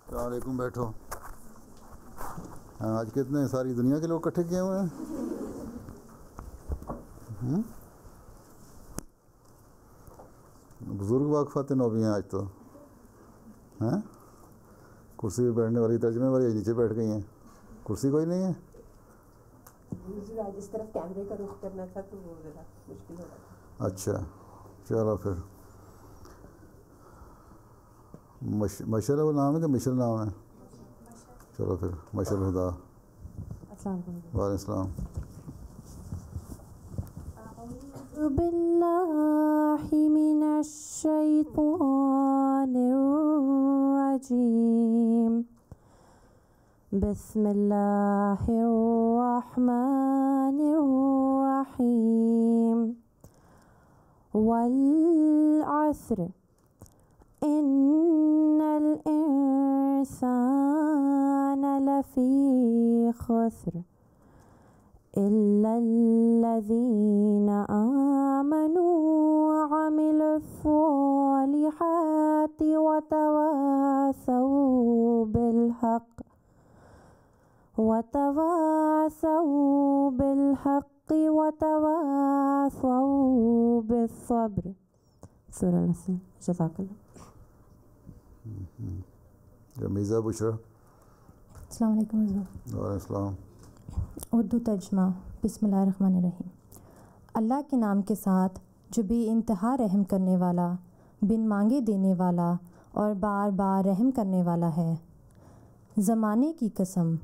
السلام علیکم. بیٹھو. آج کتنے ساری دنیا کے لوگ اکٹھے کیے ہوئے ہیں. بزرگ واقفات نوبی ہیں آج تو. ہیں کرسی پہ بیٹھنے والی ترجمے والی نیچے بیٹھ گئی ہیں. کرسی کوئی نہیں ہے. جس طرف کیمرے کا رخ کرنا تھا تو وہ ذرا مشکل ہو رہا تھا. اچھا چلو پھر. مشل وہ نام ہے کہ مشل نام ہے؟ چلو پھر مشل خدا. السلام علیکم. وعلیکم السلام. أعوذ بالله من الشيطان الرجيم. بسم الله الرحمن الرحيم. والعصر إن الإنسان لفي خسر إلا الذين آمنوا وعملوا الصالحات وتواصوا بالحق وتواصوا بالصبر. سورہ العصر. جزاک اللہ. جمیزہ بشرا. السلام علیکم. وعلیکم السلام. اردو ترجمہ. بسم اللہ الرحمن الرحیم. اللہ کے نام کے ساتھ جو بے انتہا رحم کرنے والا، بن مانگے دینے والا اور بار بار رحم کرنے والا ہے. زمانے کی قسم،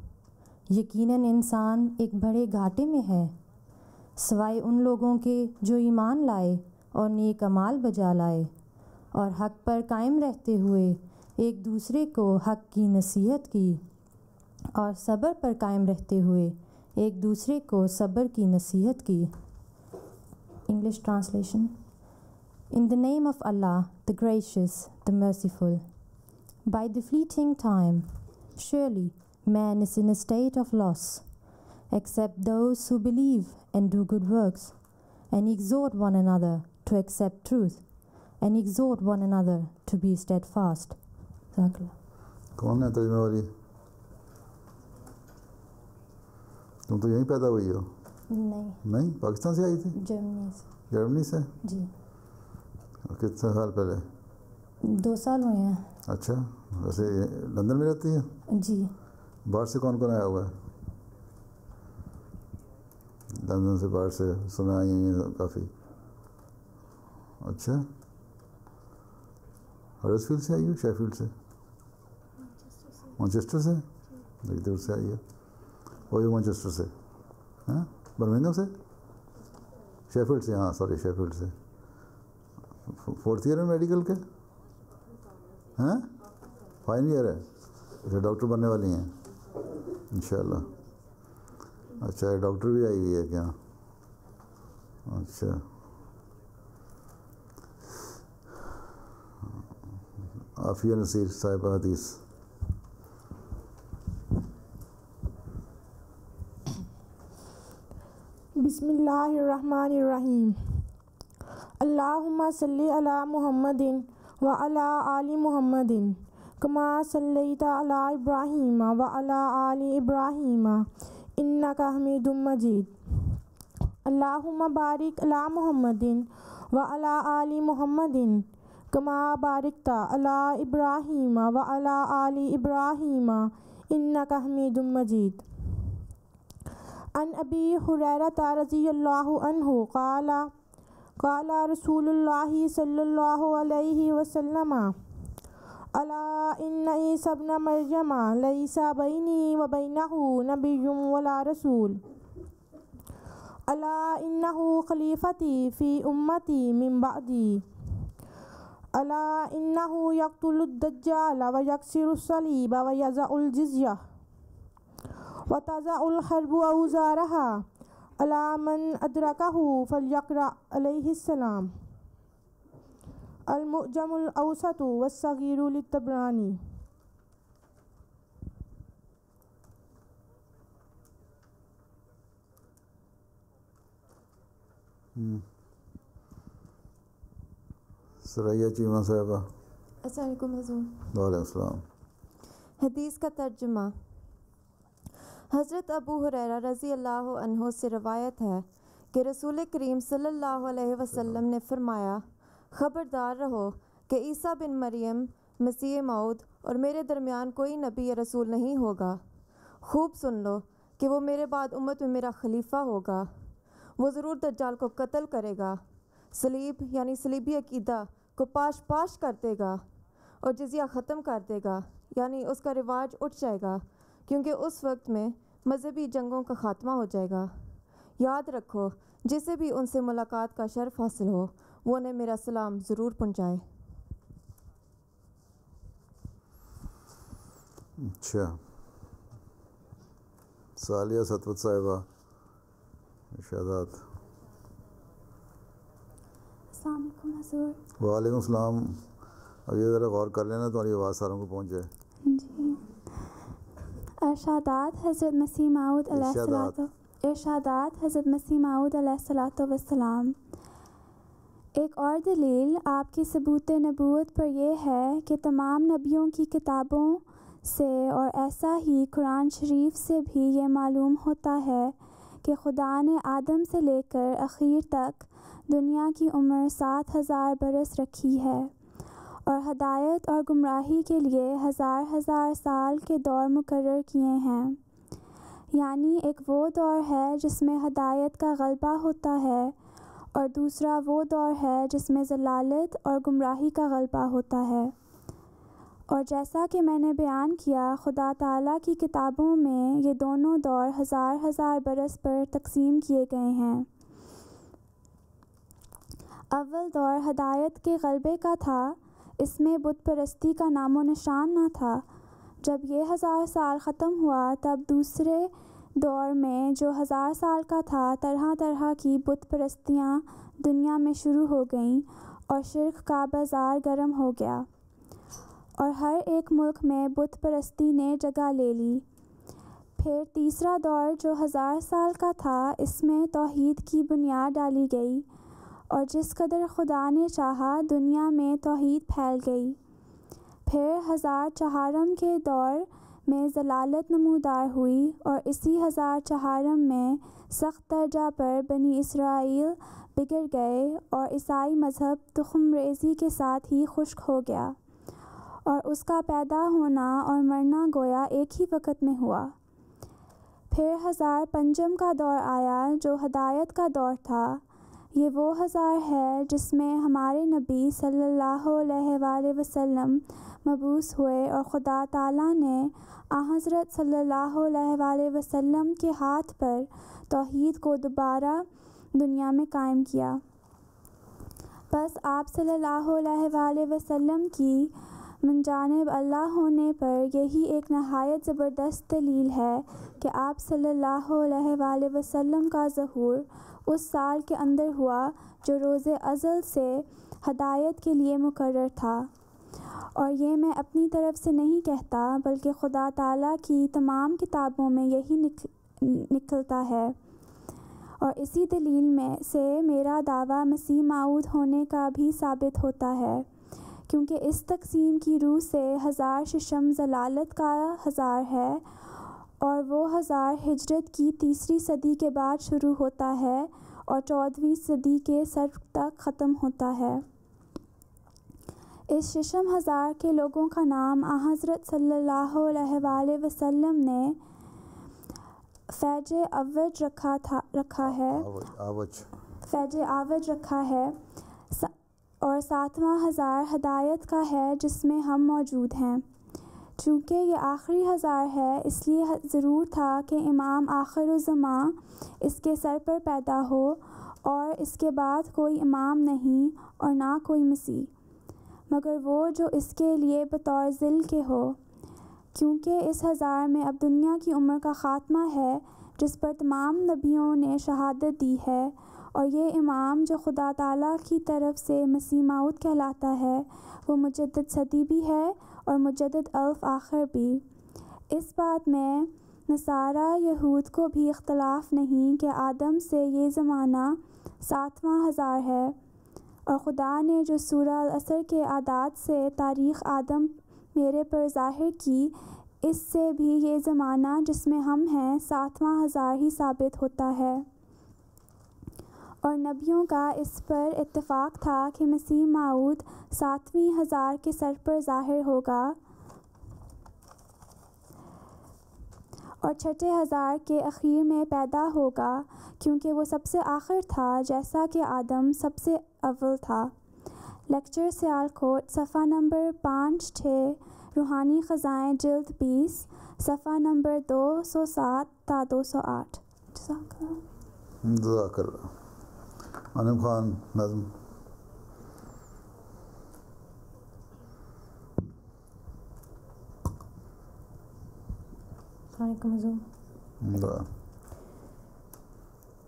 یقیناً انسان ایک بڑے گھاٹے میں ہے، سوائے ان لوگوں کے جو ایمان لائے اور نیک اعمال بجا لائے اور حق پر قائم رہتے ہوئے ایک دوسرے کو حق کی نصیحت کی اور صبر پر قائم رہتے ہوئے ایک دوسرے کو صبر کی نصیحت کی. English translation. In the name of Allah, the gracious, the merciful. By the fleeting time, surely man is in a state of loss, except those who believe and do good works, and exhort one another to accept truth, and exhort one another to be steadfast. کون ہے ترجمہ والی؟ تم تو یہیں پیدا ہوئی ہو؟ نہیں پاکستان سے آئی تھی؟ جرمنی سے. جی. کتنے سال پہلے؟ 2 سال ہوئے ہیں. اچھا. ویسے لندن میں رہتی ہے؟ جی. باہر سے کون کون آیا ہوا ہے؟ لندن سے باہر سے سنا آئی ہیں کافی. اچھا. ہرس فیلڈ سے آئی ہو؟ شیفیلڈ سے؟ مانچسٹر سے؟ دور سے آئی ہے. وہی مانچسٹر سے. ہاں برمنگھم سے؟ شیفیلڈ سے. ہاں سوری شیفیلڈ سے. 4th ایئر میں میڈیکل کے؟ ہاں فائنل ایئر ہے. اچھا ڈاکٹر بننے والی ہیں انشاءاللہ. اچھا ڈاکٹر بھی آئی ہوئی ہے کیا؟ اچھا. عافیہ نصیر صاحب حدیث. بسم اللہ الرحمن الرحیم. اللہم صلی علی محمد وعلی آل محمد کما صلیت علی ابراہیم وعلی آل ابراہیم انک حمید مجید. اللہم بارک علی محمد وعلی آل محمد کما بارکت علی ابراہیم وعلی آل ابراہیم انک حمید مجید. عن ابی ہریرہ رضی اللہ عنہ قال قال رسول اللہ صلی اللہ علیہ وسلم الا ان عیسی ابن مریم لیس بینی وبینہ نبی ولا رسول الا انہ خلیفتی فی امتی من بعدی الا انہ یقتل الدجال ویکسر الصلیب ویضع الجزیہ وتضع الحرب اوزارها على من أدركه فليقرأ عليه السلام. المعجم الأوسط والصغير للطبراني. سریا چیمہ صاحبہ. السلام علیکم حضور. وعلیکم السلام. حدیث کا ترجمہ۔ حضرت ابو ہریرہ رضی اللہ عنہ سے روایت ہے کہ رسول کریم صلی اللہ علیہ وسلم نے فرمایا، خبردار رہو کہ عیسیٰ بن مریم مسیح موعود اور میرے درمیان کوئی نبی یا رسول نہیں ہوگا۔ خوب سن لو کہ وہ میرے بعد امت میں میرا خلیفہ ہوگا۔ وہ ضرور دجال کو قتل کرے گا، صلیب یعنی صلیبی عقیدہ کو پاش کر دے گا اور جزیہ ختم کر دے گا، یعنی اس کا رواج اٹھ جائے گا، کیونکہ اس وقت میں مذہبی جنگوں کا خاتمہ ہو جائے گا۔ یاد رکھو، جسے بھی ان سے ملاقات کا شرف حاصل ہو وہ انہیں میرا سلام ضرور پہنچائے۔ اچھا، سالیہ ستوت صاحبہ ارشادات۔ السلام علیکم حضور۔ وعلیکم السلام۔ اب یہ ذرا غور کر لینا تمہاری آواز ساروں کو پہنچ جائے۔ جی، ارشادات حضرت مسیح موعود علیہ الصلوۃ والسلام۔ ایک اور دلیل آپ کی ثبوت نبوت پر یہ ہے کہ تمام نبیوں کی کتابوں سے اور ایسا ہی قرآن شریف سے بھی یہ معلوم ہوتا ہے کہ خدا نے آدم سے لے کر اخیر تک دنیا کی عمر 7,000 برس رکھی ہے اور ہدایت اور گمراہی کے لیے ہزار سال کے دور مقرر کیے ہیں۔ یعنی ایک وہ دور ہے جس میں ہدایت کا غلبہ ہوتا ہے اور دوسرا وہ دور ہے جس میں ضلالت اور گمراہی کا غلبہ ہوتا ہے۔ اور جیسا کہ میں نے بیان کیا، خدا تعالیٰ کی کتابوں میں یہ دونوں دور ہزار برس پر تقسیم کیے گئے ہیں۔ اول دور ہدایت کے غلبے کا تھا، اس میں بت پرستی کا نام و نشان نہ تھا۔ جب یہ 1000 سال ختم ہوا تب دوسرے دور میں جو 1000 سال کا تھا، طرح کی بت پرستیاں دنیا میں شروع ہو گئیں اور شرک کا بازار گرم ہو گیا اور ہر ایک ملک میں بت پرستی نے جگہ لے لی۔ پھر تیسرا دور جو 1000 سال کا تھا، اس میں توحید کی بنیاد ڈالی گئی اور جس قدر خدا نے چاہا دنیا میں توحید پھیل گئی۔ پھر 1000 چہارم کے دور میں ضلالت نمودار ہوئی اور اسی 1000 چہارم میں سخت درجہ پر بنی اسرائیل بگڑ گئے اور عیسائی مذہب تخم ریزی کے ساتھ ہی خشک ہو گیا اور اس کا پیدا ہونا اور مرنا گویا ایک ہی وقت میں ہوا۔ پھر 1005 کا دور آیا جو ہدایت کا دور تھا۔ یہ وہ 1000 ہے جس میں ہمارے نبی صلی اللہ علیہ وآلہ وسلم مبعوث ہوئے اور خدا تعالیٰ نے حضرت صلی اللہ علیہ وآلہ وسلم کے ہاتھ پر توحید کو دوبارہ دنیا میں قائم کیا۔ بس آپ صلی اللہ علیہ وآلہ وسلم کی من جانب اللہ ہونے پر یہی ایک نہایت زبردست دلیل ہے کہ آپ صلی اللہ علیہ وآلہ وسلم کا ظہور اس سال کے اندر ہوا جو روز ازل سے ہدایت کے لیے مقرر تھا۔ اور یہ میں اپنی طرف سے نہیں کہتا بلکہ خدا تعالیٰ کی تمام کتابوں میں یہی نکلتا ہے، اور اسی دلیل میں سے میرا دعویٰ مسیح موعود ہونے کا بھی ثابت ہوتا ہے، کیونکہ اس تقسیم کی روح سے 1000 ششم ضلالت کا 1000 ہے اور وہ 1000 ہجرت کی 3 صدی کے بعد شروع ہوتا ہے اور 14ویں صدی کے سر تک ختم ہوتا ہے۔ اس ششم 1000 کے لوگوں کا نام حضرت صلی اللہ علیہ وآلہ وسلم نے فیض عوج رکھا ہے اور 7واں 1000 ہدایت کا ہے جس میں ہم موجود ہیں۔ چونکہ یہ آخری 1000 ہے، اس لیے ضرور تھا کہ امام آخر الزماں اس کے سر پر پیدا ہو اور اس کے بعد کوئی امام نہیں اور نہ کوئی مسیح، مگر وہ جو اس کے لیے بطور ذل کے ہو، کیونکہ اس 1000 میں اب دنیا کی عمر کا خاتمہ ہے جس پر تمام نبیوں نے شہادت دی ہے، اور یہ امام جو خدا تعالیٰ کی طرف سے مسیح موعود کہلاتا ہے وہ مجدد صدی بھی ہے اور مجدد الف آخر بھی۔ اس بات میں نصارہ یہود کو بھی اختلاف نہیں کہ آدم سے یہ زمانہ 7واں 1000 ہے، اور خدا نے جو سورہ العصر کے اعداد سے تاریخ آدم میرے پر ظاہر کی، اس سے بھی یہ زمانہ جس میں ہم ہیں 7واں ہزار ہی ثابت ہوتا ہے، اور نبیوں کا اس پر اتفاق تھا کہ مسیح موعود 7ویں ہزار کے سر پر ظاہر ہوگا اور 6 ہزار کے اخیر میں پیدا ہوگا، کیونکہ وہ سب سے آخر تھا جیسا کہ آدم سب سے اول تھا۔ لیکچر سیالکوٹ، صفحہ نمبر 5-6، روحانی خزائیں جلد 20، صفحہ نمبر 207 تا 208۔ جزاک اللہ۔ عالم خان نظم۔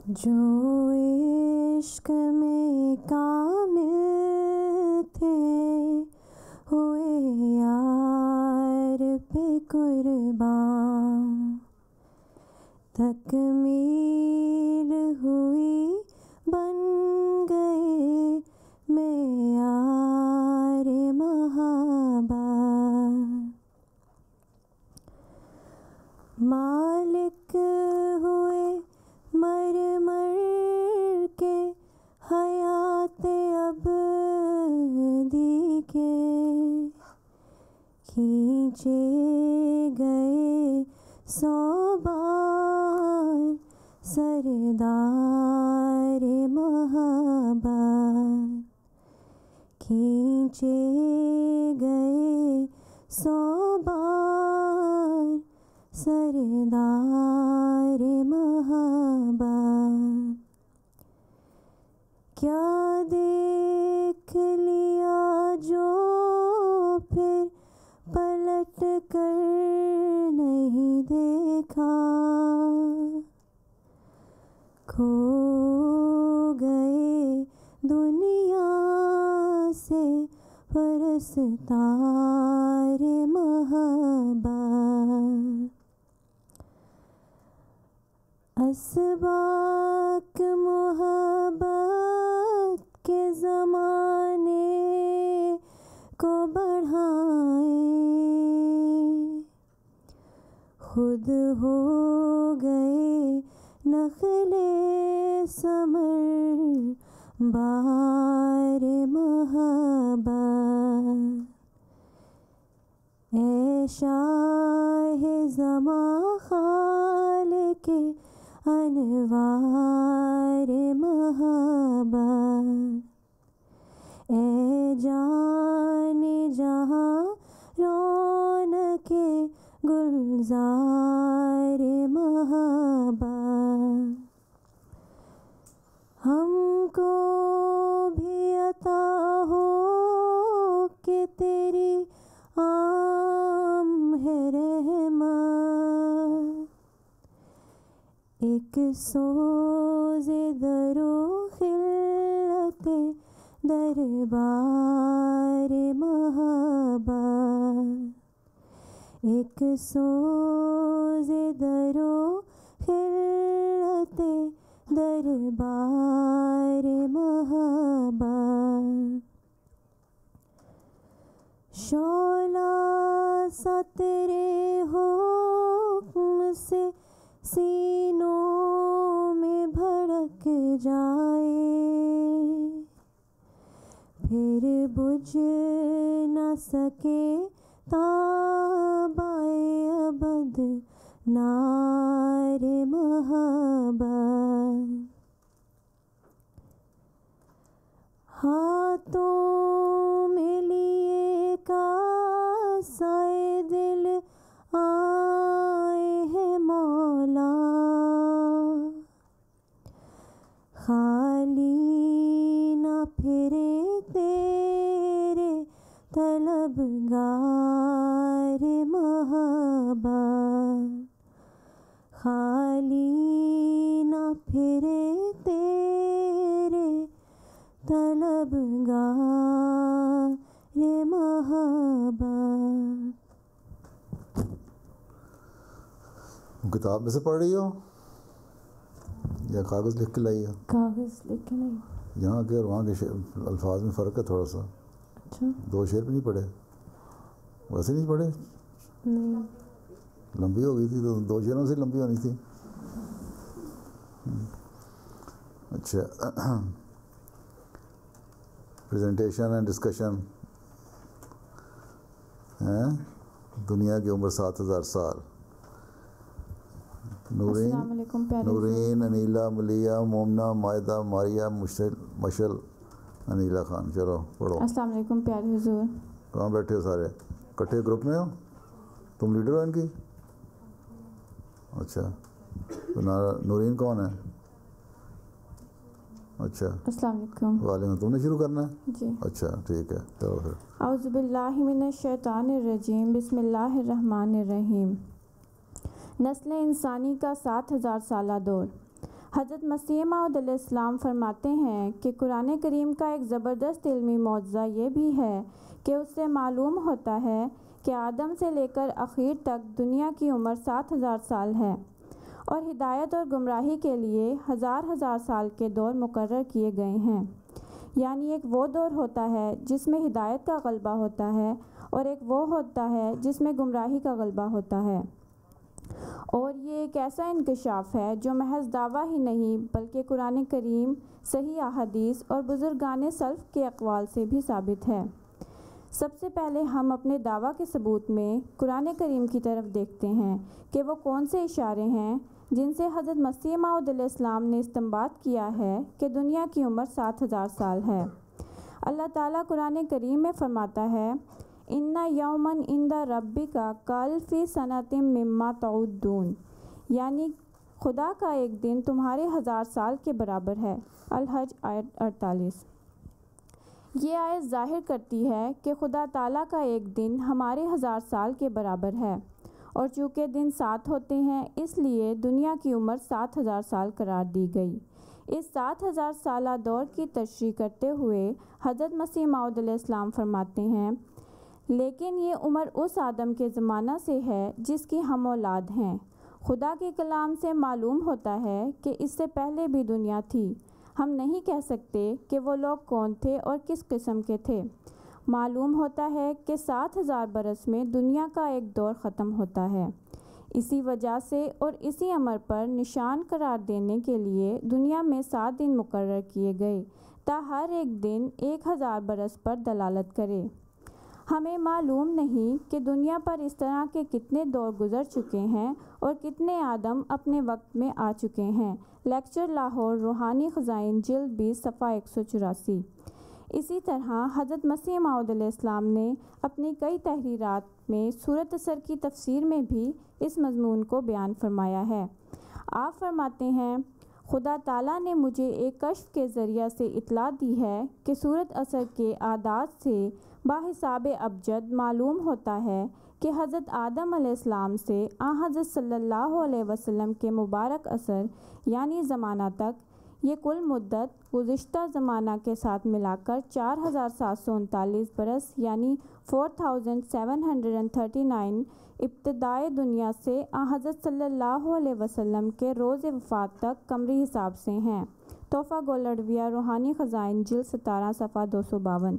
جو عشق میں کامل تھے ہوئے یار پہ قربان، تکمیل ہوئی بن گئے معیار محبت، مالک ہوئے مر مر کے حیات ابدی کے، کھینچے گئے 100 بار سردار محبت، کھینچے گئے 100 بار سردار محبت، کیا دیکھ لیا جو پھر پلٹ کر نہیں دیکھا، کھو گئے دنیا سے پرستار محبت، اسباق محبت کے زمانے کو بڑھائیں، خود ہو گئے نخل ثمر بار محبت، اے شاہ زماں خالق انوار محبت، اے جان جہاں رونق گلزار محبت، ہم کو بھی عطا ہو کہ تیری عام ہے رحمت، ایک سوز در و خلت دربار محبت، ایک سوز در و خلت دربار محبت، شعلہ سا تیرے حکم سے سینوں میں بھڑک جائے، پھر بجھ نہ سکے تابائے ابد نار محبت، ہاتھوں میں لیے کاسائے دل آئے ہیں مولا، خالی نہ پھرے تیرے طلبگار محبت، خالی نہ پھرے تیرے طلبگار محبت۔ کتاب میں سے پڑھ رہی ہو یا کاغذ لکھ کے لائی ہو؟ کاغذ لکھ کے نہیں، یہاں کے اور وہاں کے الفاظ میں فرق ہے تھوڑا سا۔ اچھا، 2 شعر بھی نہیں پڑھے؟ ویسے نہیں پڑھے؟ نہیں، لمبی ہو گئی تھی تو 2 شعروں سے لمبی ہونی تھی. اچھا پریزنٹیشن اینڈ ڈسکشن. دنیا کی عمر 7000 سال. نورین انیلا ملیہ مومنہ مائدہ ماریہ مشل انیلا خان. چلو پڑھو. السلام علیکم پیارے حضور. کہاں بیٹھے ہو سارے؟ کٹھے گروپ میں ہو؟ تم لیڈر ہو ان کی؟ اچھا تو نورین کون ہے؟ اچھا السلام علیکم. وعلیکم. تم نے شروع کرنا ہے؟ جی اچھا ٹھیک ہے چلو پھر. اعوذ باللہ من الشیطان الرجیم. بسم اللہ الرحمن الرحیم. نسل انسانی کا 7000 سالہ دور. حضرت مسیح موعود علیہ السلام فرماتے ہیں کہ قرآن کریم کا ایک زبردست علمی معجزہ یہ بھی ہے کہ اس سے معلوم ہوتا ہے کہ آدم سے لے کر اخیر تک دنیا کی عمر 7000 سال ہے اور ہدایت اور گمراہی کے لیے ہزار سال کے دور مقرر کیے گئے ہیں. یعنی ایک وہ دور ہوتا ہے جس میں ہدایت کا غلبہ ہوتا ہے اور ایک وہ ہوتا ہے جس میں گمراہی کا غلبہ ہوتا ہے. اور یہ ایک ایسا انکشاف ہے جو محض دعویٰ ہی نہیں بلکہ قرآن کریم، صحیح احادیث اور بزرگان سلف کے اقوال سے بھی ثابت ہے. سب سے پہلے ہم اپنے دعویٰ کے ثبوت میں قرآن کریم کی طرف دیکھتے ہیں کہ وہ کون سے اشارے ہیں جن سے حضرت مسیح موعود علیہ السلام نے استنباط کیا ہے کہ دنیا کی عمر 7000 سال ہے. اللہ تعالیٰ قرآن کریم میں فرماتا ہے اِنَّ یَوْمًا عِنْدَ رَبِّکَ کَأَلْفِ سَنَةٍ مِّمَّا تَعُدُّونَ. یعنی خدا کا ایک دن تمہارے 1000 سال کے برابر ہے. الحج آیت 48. یہ آیت ظاہر کرتی ہے کہ خدا تعالیٰ کا ایک دن ہمارے 1000 سال کے برابر ہے اور چونکہ دن 7 ہوتے ہیں اس لیے دنیا کی عمر 7000 سال قرار دی گئی. اس 7000 سالہ دور کی تشریح کرتے ہوئے حضرت مسیح موعود علیہ السلام فرماتے ہیں لیکن یہ عمر اس آدم کے زمانہ سے ہے جس کی ہم اولاد ہیں. خدا کے کلام سے معلوم ہوتا ہے کہ اس سے پہلے بھی دنیا تھی. ہم نہیں کہہ سکتے کہ وہ لوگ کون تھے اور کس قسم کے تھے. معلوم ہوتا ہے کہ 7000 برس میں دنیا کا ایک دور ختم ہوتا ہے. اسی وجہ سے اور اسی امر پر نشان قرار دینے کے لیے دنیا میں 7 دن مقرر کیے گئے تا ہر ایک دن 1000 برس پر دلالت کرے. ہمیں معلوم نہیں کہ دنیا پر اس طرح کے کتنے دور گزر چکے ہیں اور کتنے آدم اپنے وقت میں آ چکے ہیں. لیکچر لاہور روحانی خزائن جلد 20 صفحہ 184. اسی طرح حضرت مسیح موعود علیہ السلام نے اپنی کئی تحریرات میں سورۃ اثر کی تفسیر میں بھی اس مضمون کو بیان فرمایا ہے. آپ فرماتے ہیں خدا تعالیٰ نے مجھے ایک کشف کے ذریعہ سے اطلاع دی ہے کہ سورۃ اثر کے اعداد سے باحساب ابجد معلوم ہوتا ہے کہ حضرت آدم علیہ السلام سے حضرت صلی اللہ علیہ وسلم کے مبارک اثر یعنی زمانہ تک یہ کل مدت گزشتہ زمانہ کے ساتھ ملا کر 4739 برس یعنی 4739 ابتدائے دنیا سے حضرت صلی اللہ علیہ وسلم کے روز وفات تک قمری حساب سے ہیں. تحفہ گولڈویہ روحانی خزائن جلد 17 صفحہ 252.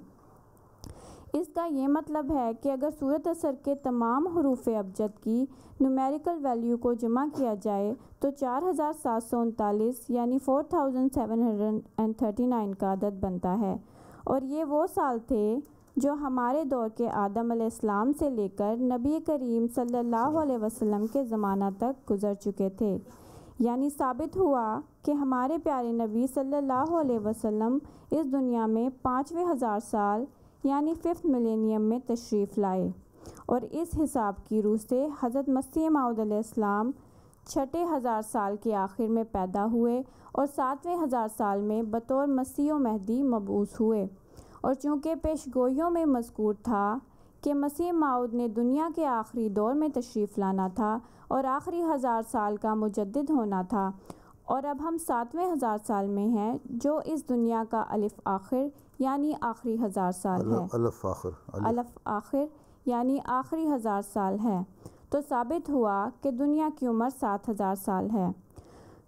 اس کا یہ مطلب ہے کہ اگر سورۃ اثر کے تمام حروف ابجد کی نومیریکل ویلیو کو جمع کیا جائے تو 4739 یعنی 4739 کا عدد بنتا ہے. اور یہ وہ سال تھے جو ہمارے دور کے آدم علیہ السلام سے لے کر نبی کریم صلی اللہ علیہ وسلم کے زمانہ تک گزر چکے تھے. یعنی ثابت ہوا کہ ہمارے پیارے نبی صلی اللہ علیہ وسلم اس دنیا میں 5ویں 1000 سال یعنی 5th ملینیم میں تشریف لائے اور اس حساب کی روح سے حضرت مسیح موعود علیہ السلام 6 1000 سال کے آخر میں پیدا ہوئے اور 7ویں 1000 سال میں بطور مسیح و مہدی مبعوث ہوئے. اور چونکہ پیشگوئیوں میں مذکور تھا کہ مسیح موعود نے دنیا کے آخری دور میں تشریف لانا تھا اور آخری 1000 سال کا مجدد ہونا تھا اور اب ہم 7ویں 1000 سال میں ہیں جو اس دنیا کا الف آخر یعنی آخری 1000 سال ہے. الف آخر یعنی آخری 1000 سال ہے تو ثابت ہوا کہ دنیا کی عمر 7000 سال ہے.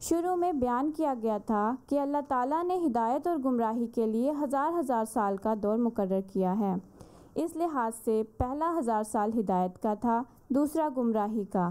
شروع میں بیان کیا گیا تھا کہ اللہ تعالیٰ نے ہدایت اور گمراہی کے لیے 1000 سال کا دور مقرر کیا ہے. اس لحاظ سے پہلا 1000 سال ہدایت کا تھا، دوسرا گمراہی کا.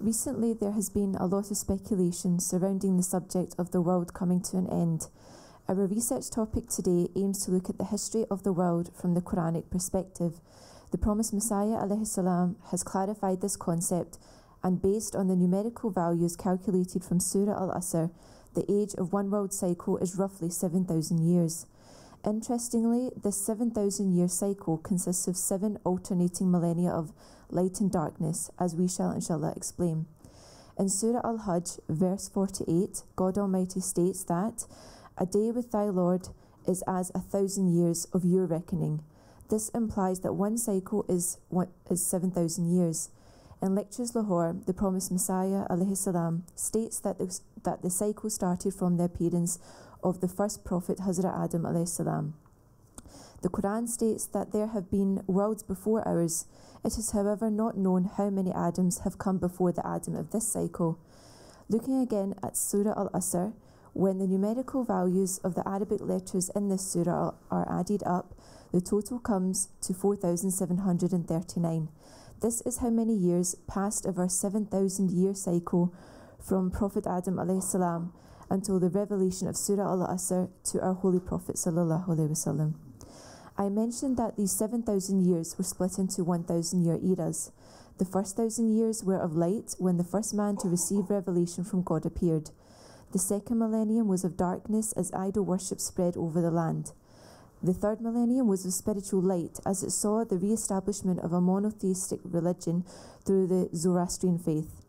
Recently, there has been a lot of speculation surrounding the subject of the world coming to an end. Our research topic today aims to look at the history of the world from the Quranic perspective. The promised Messiah alayhi salam has clarified this concept, and based on the numerical values calculated from Surah Al-Asr, the age of one world cycle is roughly 7,000 years. Interestingly, this 7,000-year cycle consists of 7 alternating millennia of light and darkness, as we shall inshallah explain. In Surah Al-Hajj, verse 48, God Almighty states that, "A day with thy Lord is as 1,000 years of your reckoning." This implies that one cycle is 7,000 years. In Lectures Lahore, the promised Messiah alayhi salam states that the cycle started from the appearance of the first prophet Hazrat Adam alayhi salam. The Quran states that there have been worlds before ours. It is however not known how many Adams have come before the Adam of this cycle. Looking again at Surah Al-Asr, when the numerical values of the Arabic letters in this surah are added up, the total comes to 4,739. This is how many years passed of our 7,000-year cycle from Prophet Adam alayhi salam until the revelation of Surah Al-Asr to our Holy Prophet sallallahu alaihi wasallam. I mentioned that these 7,000 years were split into 1,000-year eras. The first 1,000 years were of light when the first man to receive revelation from God appeared. The second millennium was of darkness as idol worship spread over the land. The third millennium was of spiritual light as it saw the re-establishment of a monotheistic religion through the Zoroastrian faith.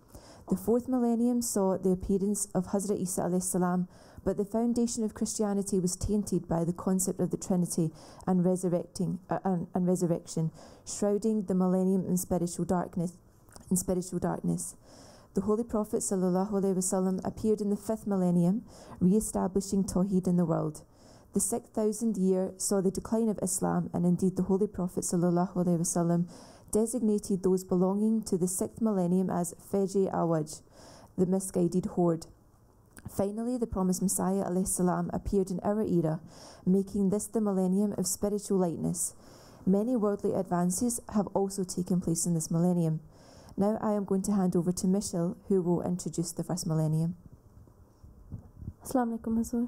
The fourth millennium saw the appearance of Hazrat Isa alayhi salam, but the foundation of Christianity was tainted by the concept of the Trinity and resurrection, shrouding the millennium in spiritual darkness. The Holy Prophet sallallahu alaihi wasallam appeared in the 5th millennium, re-establishing Tawheed in the world. The 6,000th year saw the decline of Islam, and indeed the Holy Prophet sallallahu alaihi wasallam designated those belonging to the 6th millennium as Fajr Awaj, the misguided horde. Finally, the promised Messiah alayhi salam appeared in our era, making this the millennium of spiritual lightness. Many worldly advances have also taken place in this millennium. Now I am going to hand over to Michelle, who will introduce the first millennium. Assalamu alaikum Hazur.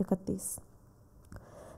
31।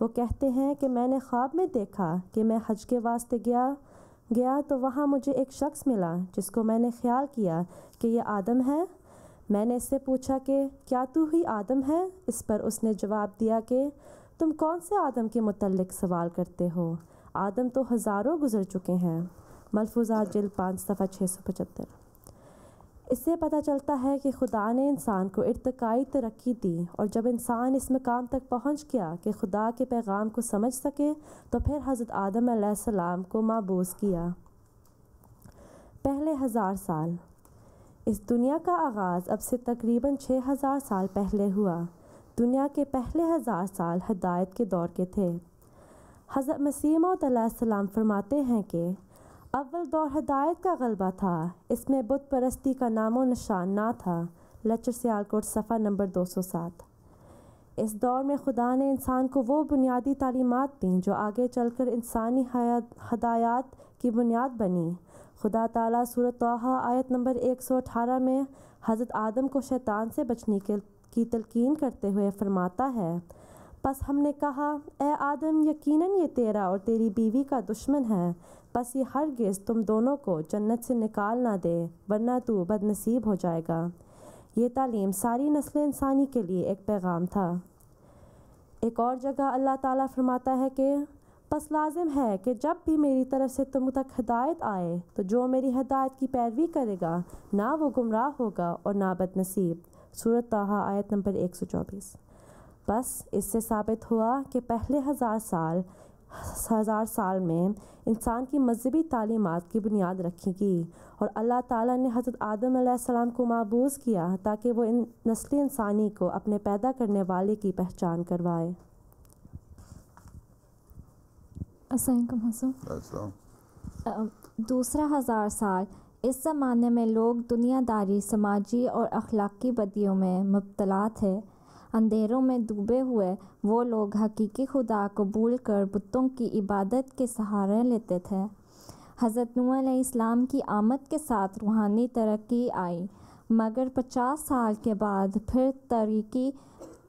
وہ کہتے ہیں کہ میں نے خواب میں دیکھا کہ میں حج کے واسطے گیا تو وہاں مجھے ایک شخص ملا جس کو میں نے خیال کیا کہ یہ آدم ہے۔ میں نے اس سے پوچھا کہ کیا تو ہی آدم ہے؟ اس پر اس نے جواب دیا کہ تم کون سے آدم کے متعلق سوال کرتے ہو؟ آدم تو ہزاروں گزر چکے ہیں۔ ملفوظات جلد 5 صفحہ 675۔ اس سے پتہ چلتا ہے کہ خدا نے انسان کو ارتقائی ترقی دی، اور جب انسان اس مقام تک پہنچ گیا کہ خدا کے پیغام کو سمجھ سکے تو پھر حضرت آدم علیہ السلام کو مبعوث کیا۔ پہلے 1000 سال۔ اس دنیا کا آغاز اب سے تقریباً 6000 سال پہلے ہوا۔ دنیا کے پہلے 1000 سال ہدایت کے دور کے تھے۔ حضرت مسیح موعود علیہ السلام فرماتے ہیں کہ اول دور ہدایت کا غلبہ تھا، اس میں بت پرستی کا نام و نشان نہ تھا۔ لیکچر سیالکوٹ صفحہ نمبر 207۔ اس دور میں خدا نے انسان کو وہ بنیادی تعلیمات دیں جو آگے چل کر انسانی ہدایات کی بنیاد بنی۔ خدا تعالیٰ سورۃ طٰہٰ آیت نمبر 118 میں حضرت آدم کو شیطان سے بچنے کی تلقین کرتے ہوئے فرماتا ہے، پس ہم نے کہا اے آدم، یقیناً یہ تیرا اور تیری بیوی کا دشمن ہے، پس یہ ہرگز تم دونوں کو جنت سے نکال نہ دے، ورنہ تو بد نصیب ہو جائے گا۔ یہ تعلیم ساری نسل انسانی کے لیے ایک پیغام تھا۔ ایک اور جگہ اللہ تعالیٰ فرماتا ہے کہ پس لازم ہے کہ جب بھی میری طرف سے تم تک ہدایت آئے تو جو میری ہدایت کی پیروی کرے گا نہ وہ گمراہ ہوگا اور نہ بد نصیب۔ سورۃ طٰہٰ آیت نمبر 124۔ بس اس سے ثابت ہوا کہ پہلے 1000 سال میں انسان کی مذہبی تعلیمات کی بنیاد رکھی گئی، اور اللہ تعالیٰ نے حضرت آدم علیہ السلام کو مبعوث کیا تاکہ وہ نسل انسانی کو اپنے پیدا کرنے والے کی پہچان کروائے۔ السلام علیکم حضور۔ دوسرا 1000 سال۔ اس زمانے میں لوگ دنیا داری، سماجی اور اخلاقی بدیوں میں مبتلا تھے۔ اندھیروں میں ڈوبے ہوئے وہ لوگ حقیقی خدا کو بھول کر بتوں کی عبادت کے سہارے لیتے تھے۔ حضرت نوح علیہ السلام کی آمد کے ساتھ روحانی ترقی آئی، مگر 50 سال کے بعد پھر تاریکی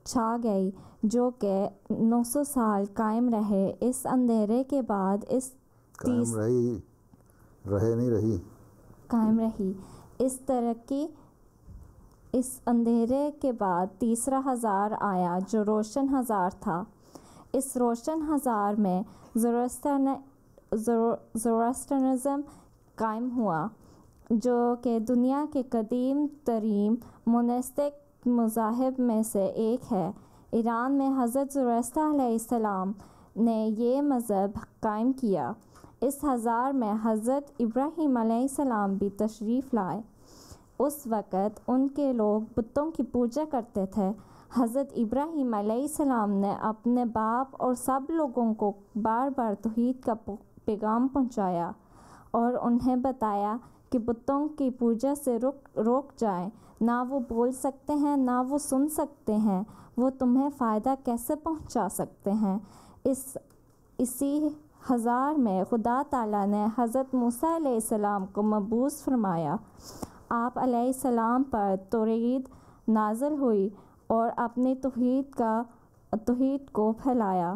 چھا گئی جو کہ 900 سال قائم رہے۔ اس اندھیرے کے بعد قائم رہی۔ اس اندھیرے کے بعد تیسرا 1000 آیا جو روشن 1000 تھا۔ اس روشن 1000 میں زoroastrianism قائم ہوا جو کہ دنیا کے قدیم ترین مونسٹک مذاہب میں سے ایک ہے۔ ایران میں حضرت زoroaster علیہ السلام نے یہ مذہب قائم کیا۔ اس 1000 میں حضرت ابراہیم علیہ السلام بھی تشریف لائے۔ اس وقت ان کے لوگ بتوں کی پوجا کرتے تھے۔ حضرت ابراہیم علیہ السلام نے اپنے باپ اور سب لوگوں کو بار بار توحید کا پیغام پہنچایا اور انہیں بتایا کہ بتوں کی پوجا سے روک جائیں، نہ وہ بول سکتے ہیں نہ وہ سن سکتے ہیں، وہ تمہیں فائدہ کیسے پہنچا سکتے ہیں۔ اسی 1000 میں خدا تعالیٰ نے حضرت موسیٰ علیہ السلام کو مبعوث فرمایا۔ آپ علیہ السلام پر توحید نازل ہوئی اور اپنی توحید کو پھیلایا۔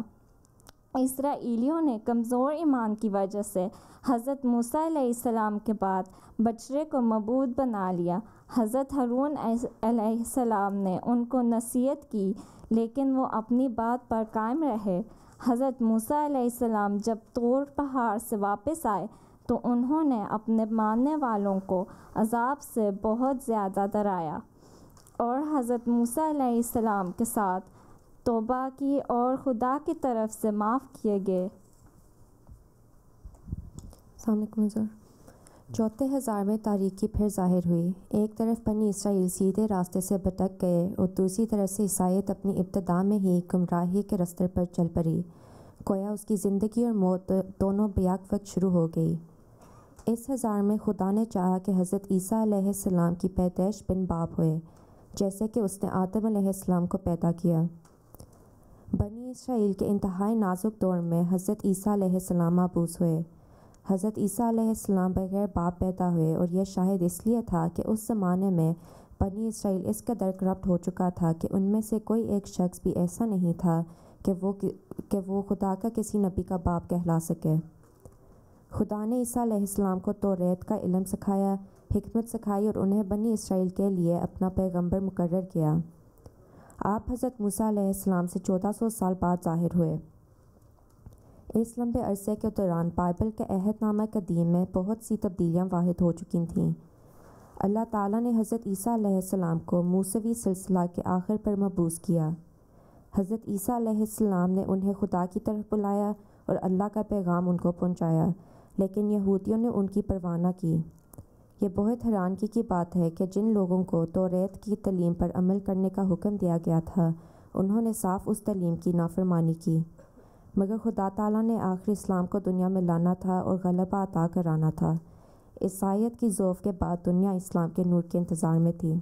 اسرائیلیوں نے کمزور ایمان کی وجہ سے حضرت موسیٰ علیہ السلام کے بعد بچڑے کو معبود بنا لیا۔ حضرت ہارون علیہ السلام نے ان کو نصیحت کی لیکن وہ اپنی بات پر قائم رہے۔ حضرت موسیٰ علیہ السلام جب طور پہاڑ سے واپس آئے تو انہوں نے اپنے ماننے والوں کو عذاب سے بہت زیادہ ڈرایا اور حضرت موسیٰ علیہ السلام کے ساتھ توبہ کی اور خدا کی طرف سے معاف کیے گئے۔ السلام علیکم حضور۔ چوتھے 1000 میں تاریکی پھر ظاہر ہوئی۔ ایک طرف بنی اسرائیل سیدھے راستے سے بھٹک گئے اور دوسری طرف سے عیسائیت اپنی ابتدا میں ہی گمراہی کے راستے پر چل پڑی، گویا اس کی زندگی اور موت دونوں بیک وقت شروع ہو گئی۔ اس 1000 میں خدا نے چاہا کہ حضرت عیسیٰ علیہ السلام کی پیدائش بن باپ ہوئے، جیسے کہ اس نے آدم علیہ السلام کو پیدا کیا۔ بنی اسرائیل کے انتہائی نازک دور میں حضرت عیسیٰ علیہ السلام مبعوث ہوئے۔ حضرت عیسیٰ علیہ السلام بغیر باپ پیدا ہوئے، اور یہ شاید اس لیے تھا کہ اس زمانے میں بنی اسرائیل اس قدر کرپٹ ہو چکا تھا کہ ان میں سے کوئی ایک شخص بھی ایسا نہیں تھا کہ وہ خدا کا کسی نبی کا باپ کہلا سکے۔ خدا نے عیسیٰ علیہ السلام کو توریت کا علم سکھایا، حکمت سکھائی اور انہیں بنی اسرائیل کے لیے اپنا پیغمبر مقرر کیا۔ آپ حضرت موسیٰ علیہ السلام سے 1400 سال بعد ظاہر ہوئے۔ اس لمبے عرصے کے دوران بائبل کے عہد نامہ قدیم میں بہت سی تبدیلیاں واحد ہو چکی تھیں۔ اللہ تعالیٰ نے حضرت عیسیٰ علیہ السلام کو موسوی سلسلہ کے آخر پر مبعوث کیا۔ حضرت عیسیٰ علیہ السلام نے انہیں خدا کی طرف بلایا اور اللہ کا پیغام ان کو پہنچایا، لیکن یہودیوں نے ان کی پرواہ نہ کی۔ یہ بہت حیرانگی کی بات ہے کہ جن لوگوں کو توریت کی تعلیم پر عمل کرنے کا حکم دیا گیا تھا، انہوں نے صاف اس تعلیم کی نافرمانی کی، مگر خدا تعالیٰ نے آخر اسلام کو دنیا میں لانا تھا اور غلبہ عطا کرانا تھا۔ عیسائیت کی ذوف کے بعد دنیا اسلام کے نور کے انتظار میں تھی۔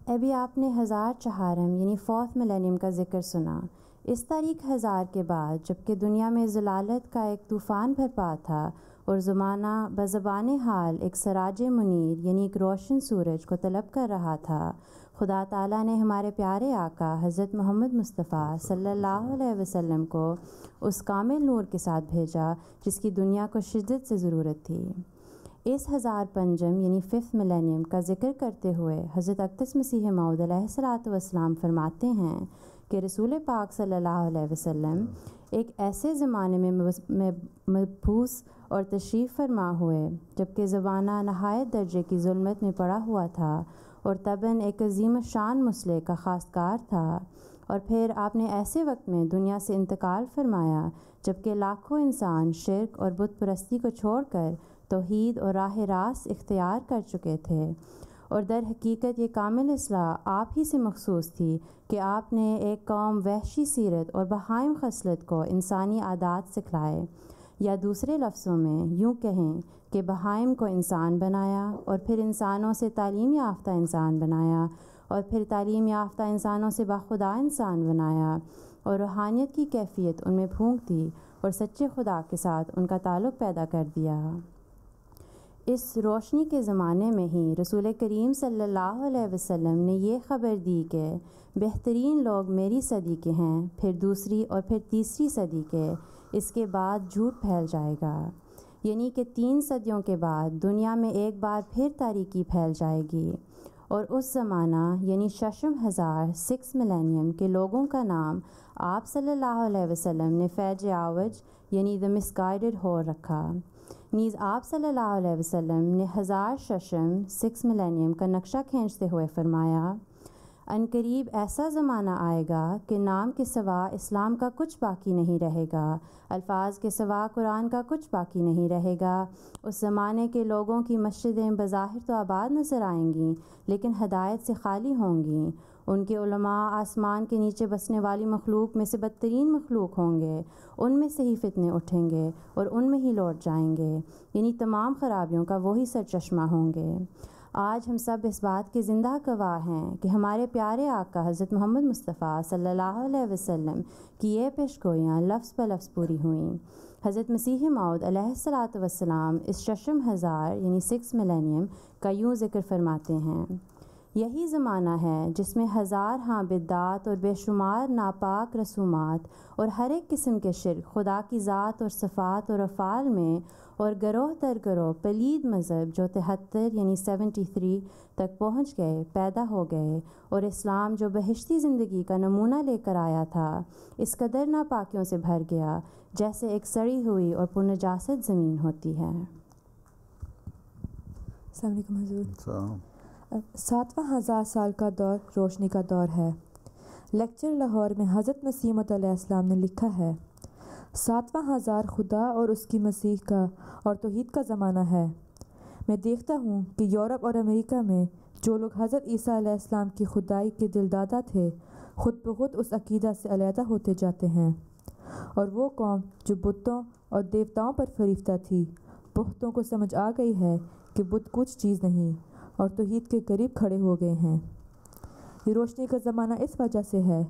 ابھی آپ نے 1000 چہارم یعنی 4th ملینیم کا ذکر سنا۔ اس تاریخ 1000 کے بعد جب کہ دنیا میں ضلالت کا ایک طوفان بھرپا تھا اور زمانہ بزبان حال ایک سراج منیر یعنی ایک روشن سورج کو طلب کر رہا تھا، خدا تعالیٰ نے ہمارے پیارے آقا حضرت محمد مصطفیٰ صلی اللہ علیہ وسلم کو اس کامل نور کے ساتھ بھیجا جس کی دنیا کو شدت سے ضرورت تھی۔ اس 1000 پنجم یعنی 5th ملینیم کا ذکر کرتے ہوئے حضرت اقدس مسیح موعود علیہ الصلوۃ والسلام فرماتے ہیں کہ رسول پاک صلی اللہ علیہ وسلم ایک ایسے زمانے میں مبعوث اور تشریف فرما ہوئے جب کہ زمانہ نہایت درجے کی ظلمت میں پڑا ہوا تھا اور طبعاً ایک عظیم شان مصلح کا خواستگار تھا، اور پھر آپ نے ایسے وقت میں دنیا سے انتقال فرمایا جب کہ لاکھوں انسان شرک اور بت پرستی کو چھوڑ کر توحید اور راہ راست اختیار کر چکے تھے، اور در حقیقت یہ کامل اصلاح آپ ہی سے مخصوص تھی کہ آپ نے ایک قوم وحشی سیرت اور بہائم خصلت کو انسانی عادات سکھلائے، یا دوسرے لفظوں میں یوں کہیں کہ بہائم کو انسان بنایا اور پھر انسانوں سے تعلیم یافتہ انسان بنایا اور پھر تعلیم یافتہ انسانوں سے باخدا انسان بنایا اور روحانیت کی کیفیت ان میں پھونک دی اور سچے خدا کے ساتھ ان کا تعلق پیدا کر دیا۔ اس روشنی کے زمانے میں ہی رسول کریم صلی اللہ علیہ وسلم نے یہ خبر دی کہ بہترین لوگ میری صدی کے ہیں، پھر دوسری اور پھر تیسری صدی کے، اس کے بعد جھوٹ پھیل جائے گا، یعنی کہ 3 صدیوں کے بعد دنیا میں ایک بار پھر تاریکی پھیل جائے گی، اور اس زمانہ یعنی 6,000 ملینیم کے لوگوں کا نام آپ صلی اللہ علیہ وسلم نے فیج عوج یعنی the misguided ہو رکھا۔ نیز آپ صلی اللہ علیہ وسلم نے 6 ملینیم کا نقشہ کھینچتے ہوئے فرمایا، ان قریب ایسا زمانہ آئے گا کہ نام کے سوا اسلام کا کچھ باقی نہیں رہے گا، الفاظ کے سوا قرآن کا کچھ باقی نہیں رہے گا۔ اس زمانے کے لوگوں کی مسجدیں بظاہر تو آباد نظر آئیں گی لیکن ہدایت سے خالی ہوں گی، ان کے علماء آسمان کے نیچے بسنے والی مخلوق میں سے بدترین مخلوق ہوں گے، ان میں سے ہی فتنے اٹھیں گے اور ان میں ہی لوٹ جائیں گے، یعنی تمام خرابیوں کا وہی سرچشمہ ہوں گے۔ آج ہم سب اس بات کے زندہ گواہ ہیں کہ ہمارے پیارے آقا حضرت محمد مصطفیٰ صلی اللہ علیہ وسلم کی یہ پیشگوئیاں لفظ بہ لفظ پوری ہوئیں۔ حضرت مسیح موعود علیہ الصلوۃ والسلام اس 6,000 یعنی 6 ملینیم کا یوں ذکر فرماتے ہیں، یہی زمانہ ہے جس میں 1000 بدعات اور بے شمار ناپاک رسومات اور ہر ایک قسم کے شرک خدا کی ذات اور صفات اور افعال میں، اور گروہ در گروہ پلید مذہب جو 73 یعنی 73 تک پہنچ گئے پیدا ہو گئے، اور اسلام جو بہشتی زندگی کا نمونہ لے کر آیا تھا اس قدر ناپاکیوں سے بھر گیا جیسے ایک سڑی ہوئی اور پرنجاست زمین ہوتی ہے۔ السلام علیکم حضور۔ 7واں 1000 سال کا دور روشنی کا دور ہے۔ لیکچر لاہور میں حضرت مسیح موعود علیہ السلام نے لکھا ہے، 7واں 1000 خدا اور اس کی مسیح کا اور توحید کا زمانہ ہے۔ میں دیکھتا ہوں کہ یورپ اور امریکہ میں جو لوگ حضرت عیسیٰ علیہ السلام کی خدائی کے دلدادہ تھے، خود بخود اس عقیدہ سے علیحدہ ہوتے جاتے ہیں، اور وہ قوم جو بتوں اور دیوتاؤں پر فریفتہ تھی، بہتوں کو سمجھ آ گئی ہے کہ بت کچھ چیز نہیں، اور توحید کے قریب کھڑے ہو گئے ہیں۔ یہ روشنی کا زمانہ اس وجہ سے ہے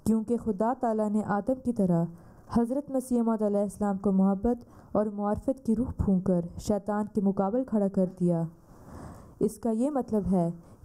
کیونکہ خدا تعالیٰ نے آدم کی طرح حضرت مسیح موعود علیہ السلام کو محبت اور معرفت کی روح پھونک کر شیطان کے مقابل کھڑا کر دیا۔ اس کا یہ مطلب ہے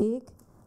1.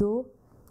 2.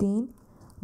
3.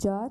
4.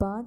5.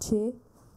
6.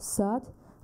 7.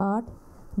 8.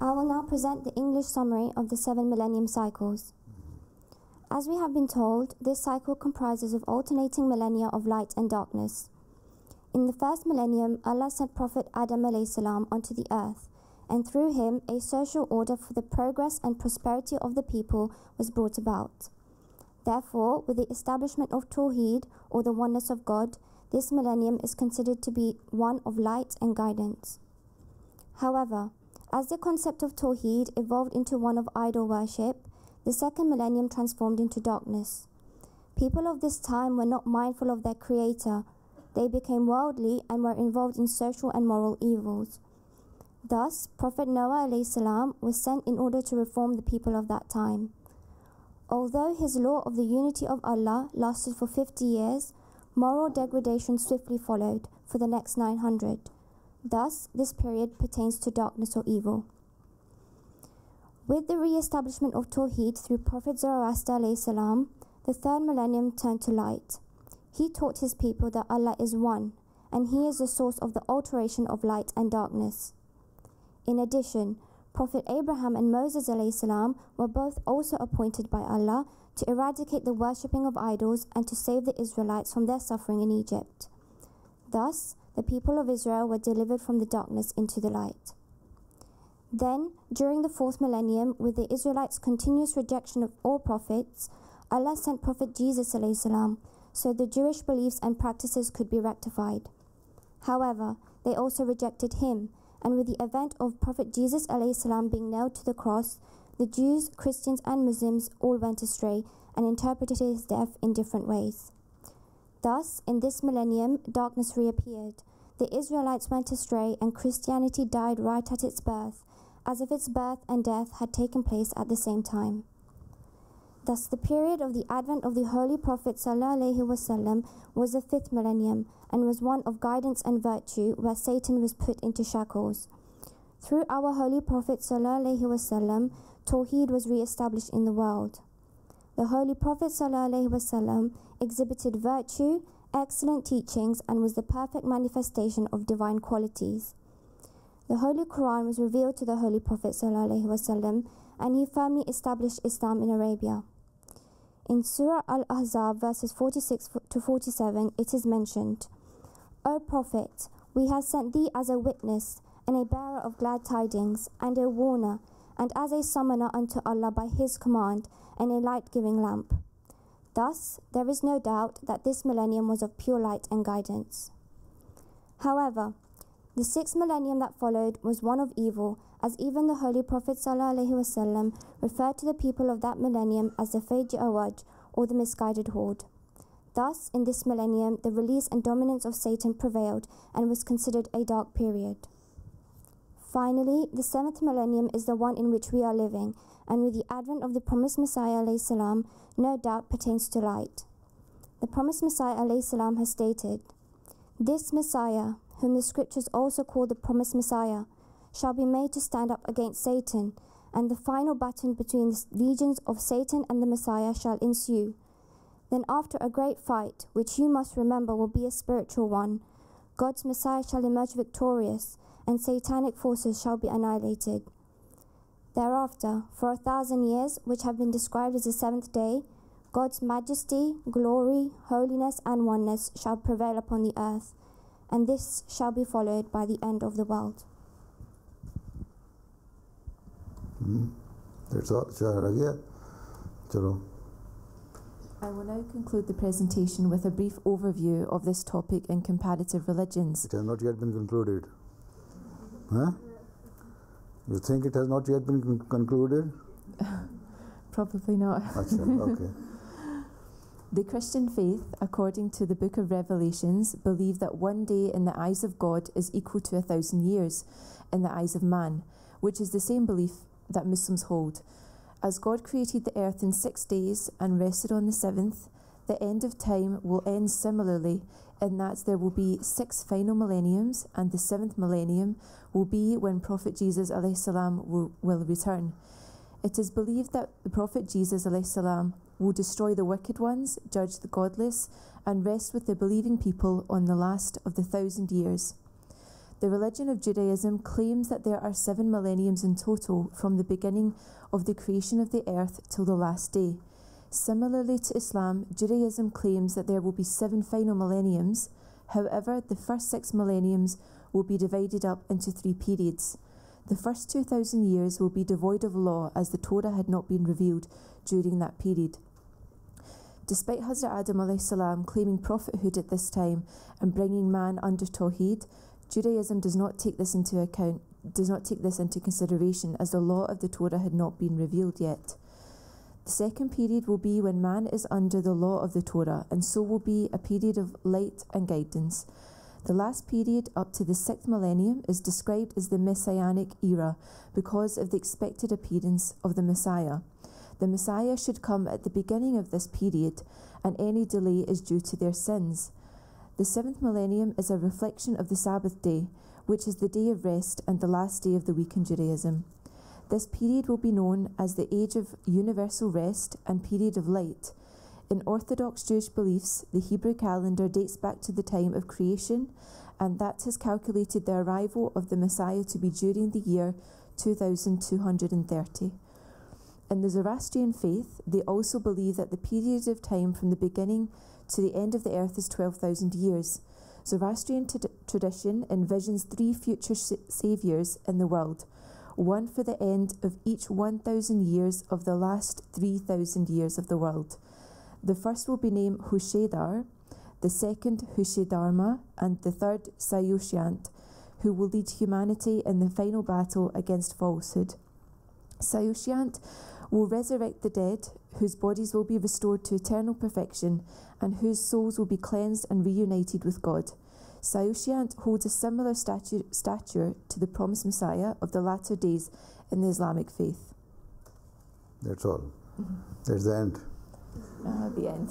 I will now present the English summary of the 7 millennium cycles. As we have been told, this cycle comprises of alternating millennia of light and darkness. In the first millennium, Allah sent Prophet Adam a.s. onto the earth, and through him a social order for the progress and prosperity of the people was brought about. Therefore, with the establishment of Tawheed, or the oneness of God, this millennium is considered to be one of light and guidance. However, as the concept of Tawheed evolved into one of idol worship, the second millennium transformed into darkness. People of this time were not mindful of their Creator. They became worldly and were involved in social and moral evils. Thus, Prophet Noah a.s. was sent in order to reform the people of that time. Although his law of the unity of Allah lasted for 50 years, moral degradation swiftly followed for the next 900. Thus, this period pertains to darkness or evil. With the re-establishment of Tawheed through Prophet Zoroaster a.s., the third millennium turned to light. He taught his people that Allah is one, and He is the source of the alteration of light and darkness. In addition, Prophet Abraham and Moses a.s. were both also appointed by Allah to eradicate the worshipping of idols and to save the Israelites from their suffering in Egypt. Thus, the people of Israel were delivered from the darkness into the light. Then, during the fourth millennium, with the Israelites' continuous rejection of all prophets, Allah sent Prophet Jesus a.s. so the Jewish beliefs and practices could be rectified. However, they also rejected him, and with the event of Prophet Jesus a.s. being nailed to the cross, the Jews, Christians and Muslims all went astray and interpreted his death in different ways. Thus, in this millennium, darkness reappeared. The Israelites went astray and Christianity died right at its birth, as if its birth and death had taken place at the same time. Thus, the period of the advent of the Holy Prophet ﷺ was the fifth millennium and was one of guidance and virtue where Satan was put into shackles. Through our Holy Prophet ﷺ, Tawheed was re-established in the world. The Holy Prophet ﷺ exhibited virtue, excellent teachings, and was the perfect manifestation of divine qualities. The Holy Quran was revealed to the Holy Prophet ﷺ, and he firmly established Islam in Arabia. In Surah Al-Ahzab verses 46 to 47, it is mentioned, O Prophet, we have sent thee as a witness and a bearer of glad tidings and a warner and as a summoner unto Allah by his command and a light-giving lamp. Thus, there is no doubt that this millennium was of pure light and guidance. However, the sixth millennium that followed was one of evil, as even the Holy Prophet ﷺ referred to the people of that millennium as the Fajr Awaj, or the misguided horde. Thus, in this millennium, the release and dominance of Satan prevailed and was considered a dark period. Finally, the 7th millennium is the one in which we are living, and with the advent of the promised Messiah alayhi salam, no doubt pertains to light. The promised Messiah alayhi salam has stated, "This Messiah, whom the scriptures also call the promised Messiah, shall be made to stand up against Satan, and the final battle between the legions of Satan and the Messiah shall ensue. Then after a great fight, which you must remember will be a spiritual one, God's Messiah shall emerge victorious, and satanic forces shall be annihilated. Thereafter, for 1,000 years, which have been described as the 7th day, God's majesty, glory, holiness, and oneness shall prevail upon the earth, and this shall be followed by the end of the world." That's all. Chalo. I will now conclude the presentation with a brief overview of this topic in comparative religions. It has not yet been concluded. Huh? You think it has not yet been concluded? Probably not. Okay. The Christian faith, according to the Book of Revelations, believe that one day in the eyes of God is equal to 1,000 years in the eyes of man, which is the same belief that Muslims hold. As God created the earth in 6 days and rested on the 7th, the end of time will end similarly in that there will be 6 final millenniums, and the 7th millennium will be when Prophet Jesus ﷺ will return. It is believed that the Prophet Jesus ﷺ will destroy the wicked ones, judge the godless, and rest with the believing people on the last of the 1,000 years. The religion of Judaism claims that there are 7 millenniums in total from the beginning of the creation of the earth till the last day. Similarly to Islam, Judaism claims that there will be 7 final millenniums. However, the first 6 millenniums will be divided up into 3 periods. The first 2,000 years will be devoid of law, as the Torah had not been revealed during that period. Despite Hazrat Adam alayhi salam claiming prophethood at this time and bringing man under Tawheed, Judaism does not take this into consideration, as the law of the Torah had not been revealed yet. The second period will be when man is under the law of the Torah, and so will be a period of light and guidance. The last period, up to the 6th millennium, is described as the Messianic era because of the expected appearance of the Messiah. The Messiah should come at the beginning of this period, and any delay is due to their sins. The 7th millennium is a reflection of the Sabbath day, which is the day of rest and the last day of the week in Judaism. This period will be known as the Age of Universal Rest and Period of Light. In Orthodox Jewish beliefs, the Hebrew calendar dates back to the time of creation, and that has calculated the arrival of the Messiah to be during the year 2230. In the Zoroastrian faith, they also believe that the period of time from the beginning to the end of the earth is 12,000 years. Zoroastrian tradition envisions 3 future saviours in the world, one for the end of each 1,000 years of the last 3,000 years of the world. The first will be named Hushedar, the second Hushedharma, and the third Sayushyant, who will lead humanity in the final battle against falsehood. Sayushyant will resurrect the dead, whose bodies will be restored to eternal perfection, and whose souls will be cleansed and reunited with God. Sayushyant holds a similar stature to the promised Messiah of the latter days in the Islamic faith. That's all. That's the end. The end.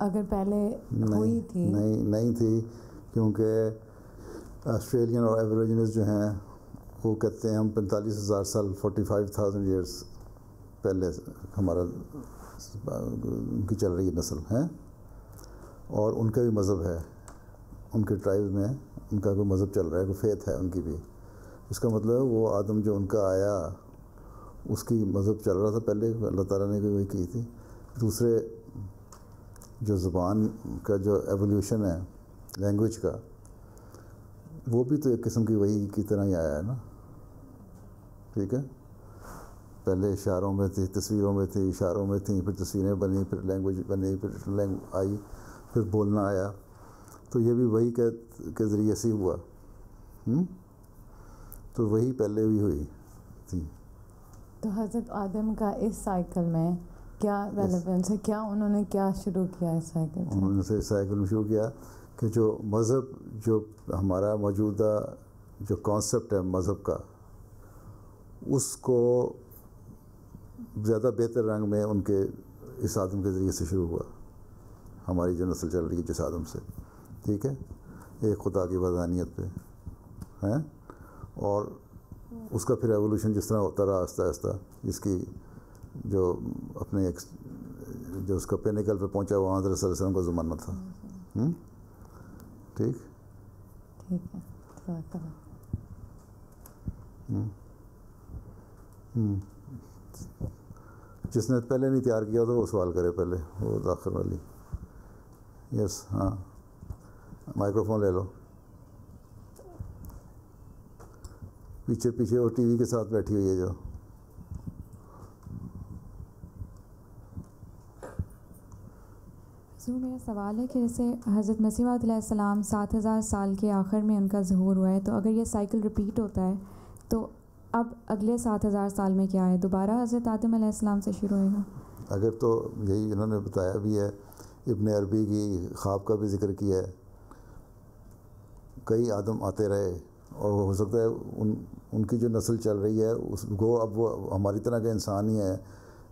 اگر پہلے ہوئی تھی نہیں تھی، کیونکہ Australian اور ایبوریجنز جو ہیں وہ کہتے ہیں ہم 45,000 سال 45,000 ایئرس پہلے ہمارا ان کی چل رہی ہے نسل ہے، اور ان کا بھی مذہب ہے، ان کے ٹرائبز میں ان کا کوئی مذہب چل رہا ہے، کوئی فیتھ ہے ان کی بھی. اس کا مطلب وہ آدم جو ان کا آیا اس کی مذہب چل رہا تھا پہلے، اللہ تعالیٰ نے وہی کی تھی. دوسرے جو زبان کا جو ایولیوشن ہے لینگویج کا، وہ بھی تو ایک قسم کی وہی کی طرح ہی آیا ہے نا. ٹھیک ہے، پہلے اشاروں میں تھی، تصویروں میں تھی، اشاروں میں تھیں، پھر تصویریں بنی، پھر لینگویج بنی، پھر آئی، پھر بولنا آیا. تو یہ بھی وہی کے ذریعے سے ہوا. تو وہی پہلے بھی ہوئی تھی. تو حضرت آدم کا اس سائیکل میں کیا ریلیونس ہے؟ کیا انہوں نے کیا شروع کیا اس سائیکل سے؟ انہوں نے اس سائیکل میں شروع کیا کہ جو مذہب، جو ہمارا موجودہ جو کانسیپٹ ہے مذہب کا، اس کو زیادہ بہتر رنگ میں ان کے اس آدم کے ذریعے سے شروع ہوا. ہماری جو نسل چل رہی ہے جس آدم سے، ٹھیک ہے، ایک خدا کی وحدانیت پہ ہیں، اور اس کا پھر ایولیوشن جس طرح ہوتا رہا آہستہ آہستہ، جس کی جو اپنے ایک جو اس کا پینیکل پہ پہنچا وہ حضرت صلی اللہ علیہ وسلم کا زمانہ تھا. ٹھیک ہے. جس نے پہلے نہیں تیار کیا تھا وہ سوال کرے پہلے، وہ آخر والی. یس، ہاں، مائکرو فون لے لو. پیچھے وہ ٹی وی کے ساتھ بیٹھی ہوئی ہے جو. میرا سوال ہے کہ جیسے حضرت مسیح موعود علیہ السلام 7,000 سال کے آخر میں ان کا ظہور ہوا ہے، تو اگر یہ سائیکل ریپیٹ ہوتا ہے تو اب اگلے 7,000 سال میں کیا ہے؟ دوبارہ حضرت آدم علیہ السلام سے شروع ہوئے گا؟ اگر تو یہی انہوں نے بتایا بھی ہے، ابن عربی کی خواب کا بھی ذکر کیا ہے، کئی آدم آتے رہے، اور ہو سکتا ہے ان کی جو نسل چل رہی ہے اس کو اب وہ ہماری طرح کے انسان ہی ہیں.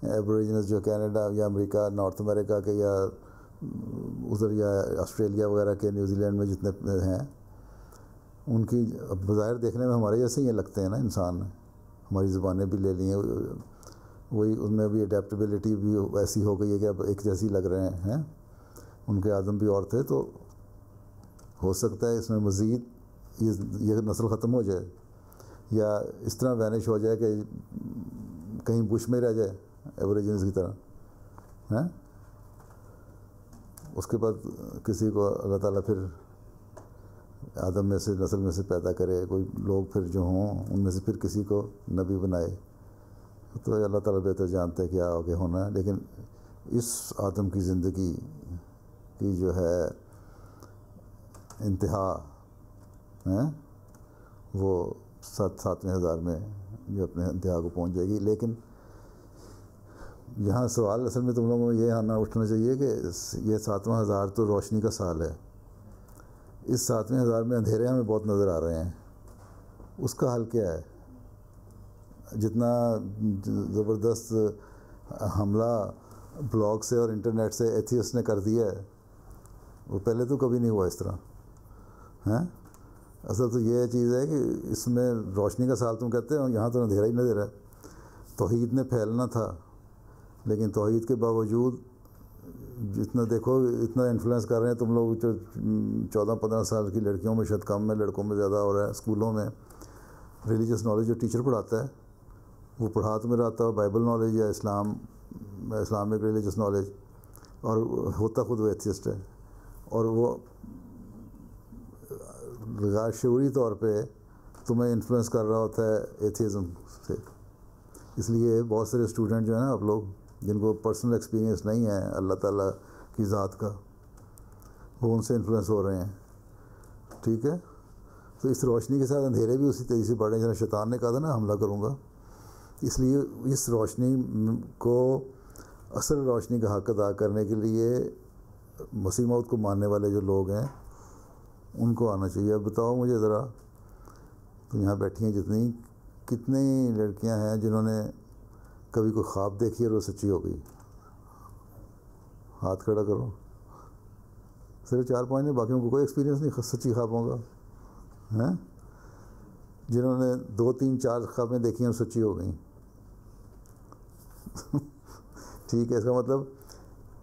ایبوریجنز جو کینیڈا یا امریکہ، نارتھ امریکہ کے، یا ادھر یا آسٹریلیا وغیرہ کے، نیوزی لینڈ میں جتنے ہیں، ان کی بظاہر دیکھنے میں ہمارے جیسے ہی لگتے ہیں نا انسان. ہماری زبانیں بھی لے لی ہیں، وہی ان میں بھی اڈیپٹیبلٹی بھی ایسی ہو گئی ہے کہ اب ایک جیسی لگ رہے ہیں. ان کے آدم بھی اور تھے، تو ہو سکتا ہے اس میں مزید یہ نسل ختم ہو جائے، یا اس طرح وینش ہو جائے کہ کہیں بش میں رہ جائے ایوریجنز کی طرح ہیں. اس کے بعد کسی کو اللہ تعالیٰ پھر آدم میں سے، نسل میں سے پیدا کرے، کوئی لوگ پھر جو ہوں ان میں سے پھر کسی کو نبی بنائے. تو اللہ تعالیٰ بہتر جانتا ہے کیا آگے ہونا ہے. لیکن اس آدم کی زندگی کی جو ہے انتہا ہیں وہ 7ویں ہزار میں جو اپنے انتہا کو پہنچ جائے گی. لیکن یہاں سوال اصل میں تم لوگوں کو یہ آنا اٹھنا چاہیے کہ یہ 7واں ہزار تو روشنی کا سال ہے. اس 7ویں ہزار میں اندھیرے ہمیں بہت نظر آ رہے ہیں. اس کا حل کیا ہے؟ جتنا زبردست حملہ بلاگ سے اور انٹرنیٹ سے ایتھیسٹ نے کر دیا ہے، وہ پہلے تو کبھی نہیں ہوا اس طرح ہیں. اصل تو یہ چیز ہے کہ اس میں روشنی کا سال تم کہتے ہو، یہاں تو اندھیرا ہی نظر ہے. توحید نے پھیلنا تھا، لیکن توحید کے باوجود جتنا دیکھو اتنا انفلوئنس کر رہے ہیں تم لوگ. 14-15 سال کی لڑکیوں میں شاید کم ہے، لڑکوں میں زیادہ ہو رہا ہے. اسکولوں میں ریلیجس نالج جو ٹیچر پڑھاتا ہے وہ پڑھا تو میرا آتا ہے بائبل نالج یا اسلامک ریلیجس نالج، اور ہوتا خود وہ ایتھیسٹ ہے، اور وہ غیر شعوری طور پہ تمہیں انفلوئنس کر رہا ہوتا ہے ایتھیزم سے. اس لیے بہت سارے اسٹوڈنٹ جو ہیں نا، آپ لوگ جن کو پرسنل ایکسپیرینس نہیں ہے اللہ تعالیٰ کی ذات کا، وہ ان سے انفلوئنس ہو رہے ہیں. ٹھیک ہے، تو اس روشنی کے ساتھ اندھیرے بھی اسی تیزی سے بڑھ رہے ہیں. جنہیں شیطان نے کہا تھا نا حملہ کروں گا، اس لیے اس روشنی کو، اصل روشنی کا حق ادا کرنے کے لیے مسیح موعود کو ماننے والے جو لوگ ہیں ان کو آنا چاہیے. اب بتاؤ مجھے ذرا، تو یہاں بیٹھی ہیں جتنی، کتنی لڑکیاں ہیں جنہوں نے کبھی کوئی خواب دیکھی اور وہ سچی ہو گئی؟ ہاتھ کھڑا کرو. صرف 4 5 نے، باقیوں کو کوئی ایکسپیرینس نہیں سچی خوابوں کا ہیں. جنہوں نے 2 3 4 خوابیں دیکھی ہیں اور سچی ہو گئیں. ٹھیک ہے، اس کا مطلب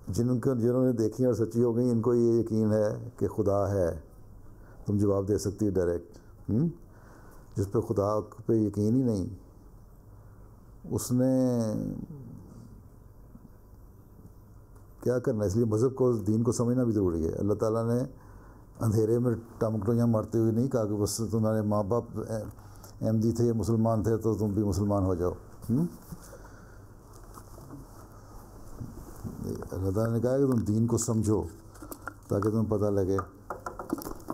جنہوں نے دیکھی اور سچی ہو گئیں ان کو یہ یقین ہے کہ خدا ہے. تم جواب دے سکتی ہے ڈائریکٹ. جس پہ خدا پہ یقین ہی نہیں، اس نے کیا کرنا ہے. اس لیے مذہب کو، دین کو سمجھنا بھی ضروری ہے. اللہ تعالیٰ نے اندھیرے میں ٹمکٹویاں مارتے ہوئے نہیں کہا کہ بس تمہارے ماں باپ احمدی تھے یا مسلمان تھے تو تم بھی مسلمان ہو جاؤ. اللہ تعالیٰ نے کہا کہ تم دین کو سمجھو تاکہ تمہیں پتہ لگے.